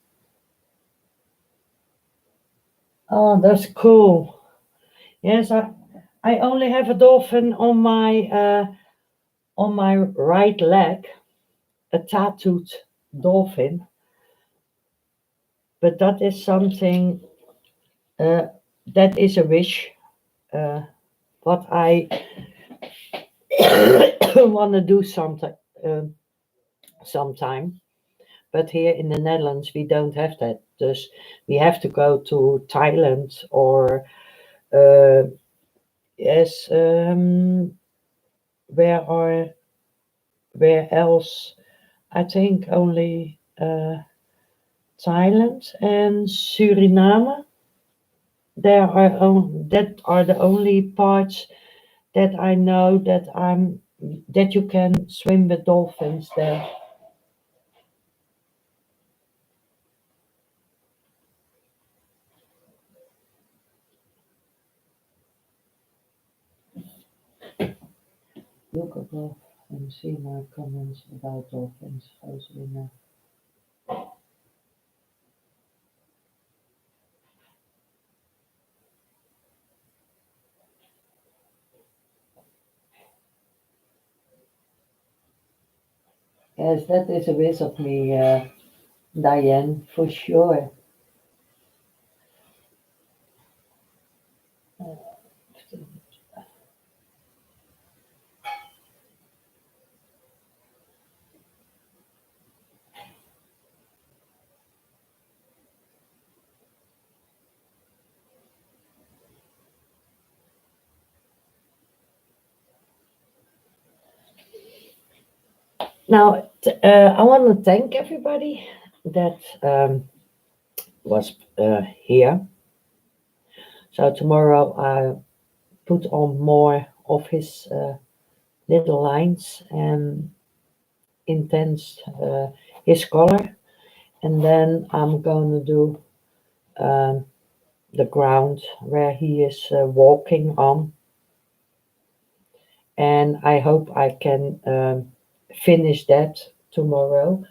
Oh, that's cool. Yes, I only have a dolphin on my right leg, a tattooed dolphin, but that is something uh, that is a wish. What I want to do sometime. But here in the Netherlands, we don't have that. Dus we have to go to Thailand or yes, where are where else? I think only Thailand and Suriname. That are the only parts that I know that you can swim with dolphins there. Look above and see my comments about dolphins. Rosalina. Yes, that is a wish of me, Diane, for sure. Now, I want to thank everybody that was here. So tomorrow I put on more of his little lines and intense his color, and then I'm going to do um, the ground where he is walking on, and I hope I can finish that tomorrow.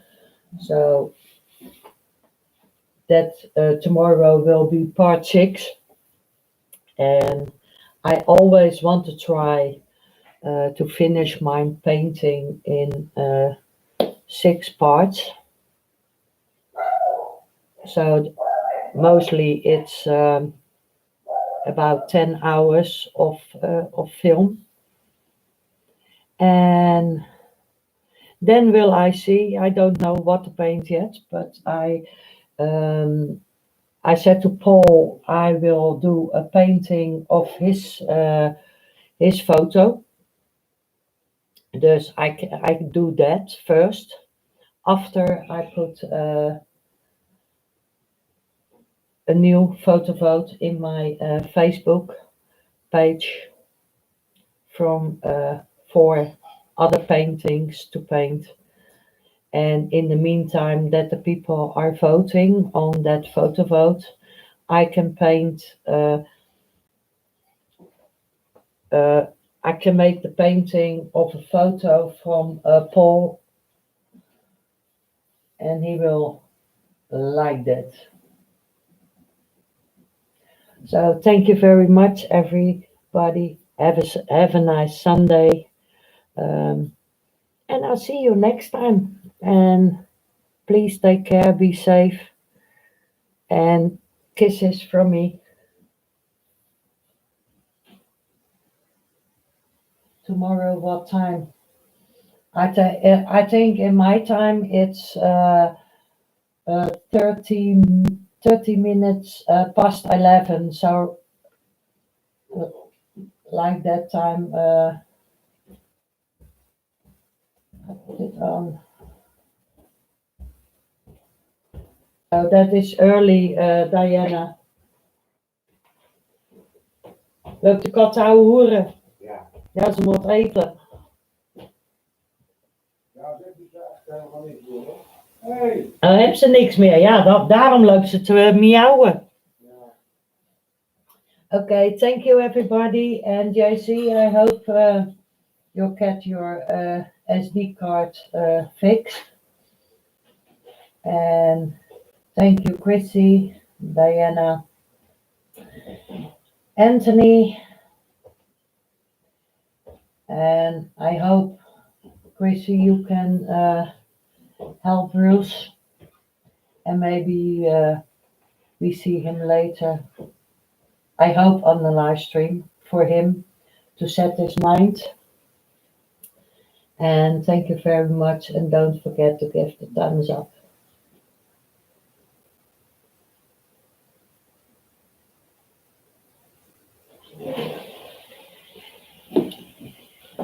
So that tomorrow will be part 6, and I always want to try to finish my painting in 6 parts. So mostly it's about 10 hours of film, and then will I see. I don't know what to paint yet, but I said to Paul I will do a painting of his photo. Dus I do that first. After I put a new photo vote in my Facebook page from 4 other paintings to paint. And in the meantime, that the people are voting on that photo vote, I can paint. I can make the painting of a photo from Paul, and he will like that. So thank you very much, everybody. Have a nice Sunday, and I'll see you next time. And please take care, be safe, and kisses from me. Tomorrow, what time? I think in my time it's 30 minutes past 11. So like that time, I put it on. So that is early, Diana. Loopt de kat te ouwe hoeren? Ja. Ja, ze moet eten. Ja, dat is echt helemaal niks meer, hoor. Hey. Dan heeft ze niks meer. Ja, daarom loopt ze te miauwen. Ja. Okay, thank you everybody. And JC, I hope you'll get your SD card fixed. And thank you, Chrissy, Diana, Anthony. And I hope, Chrissy, you can help Bruce. And maybe we see him later. I hope on the live stream for him to set his mind. And thank you very much. And don't forget to give the thumbs up.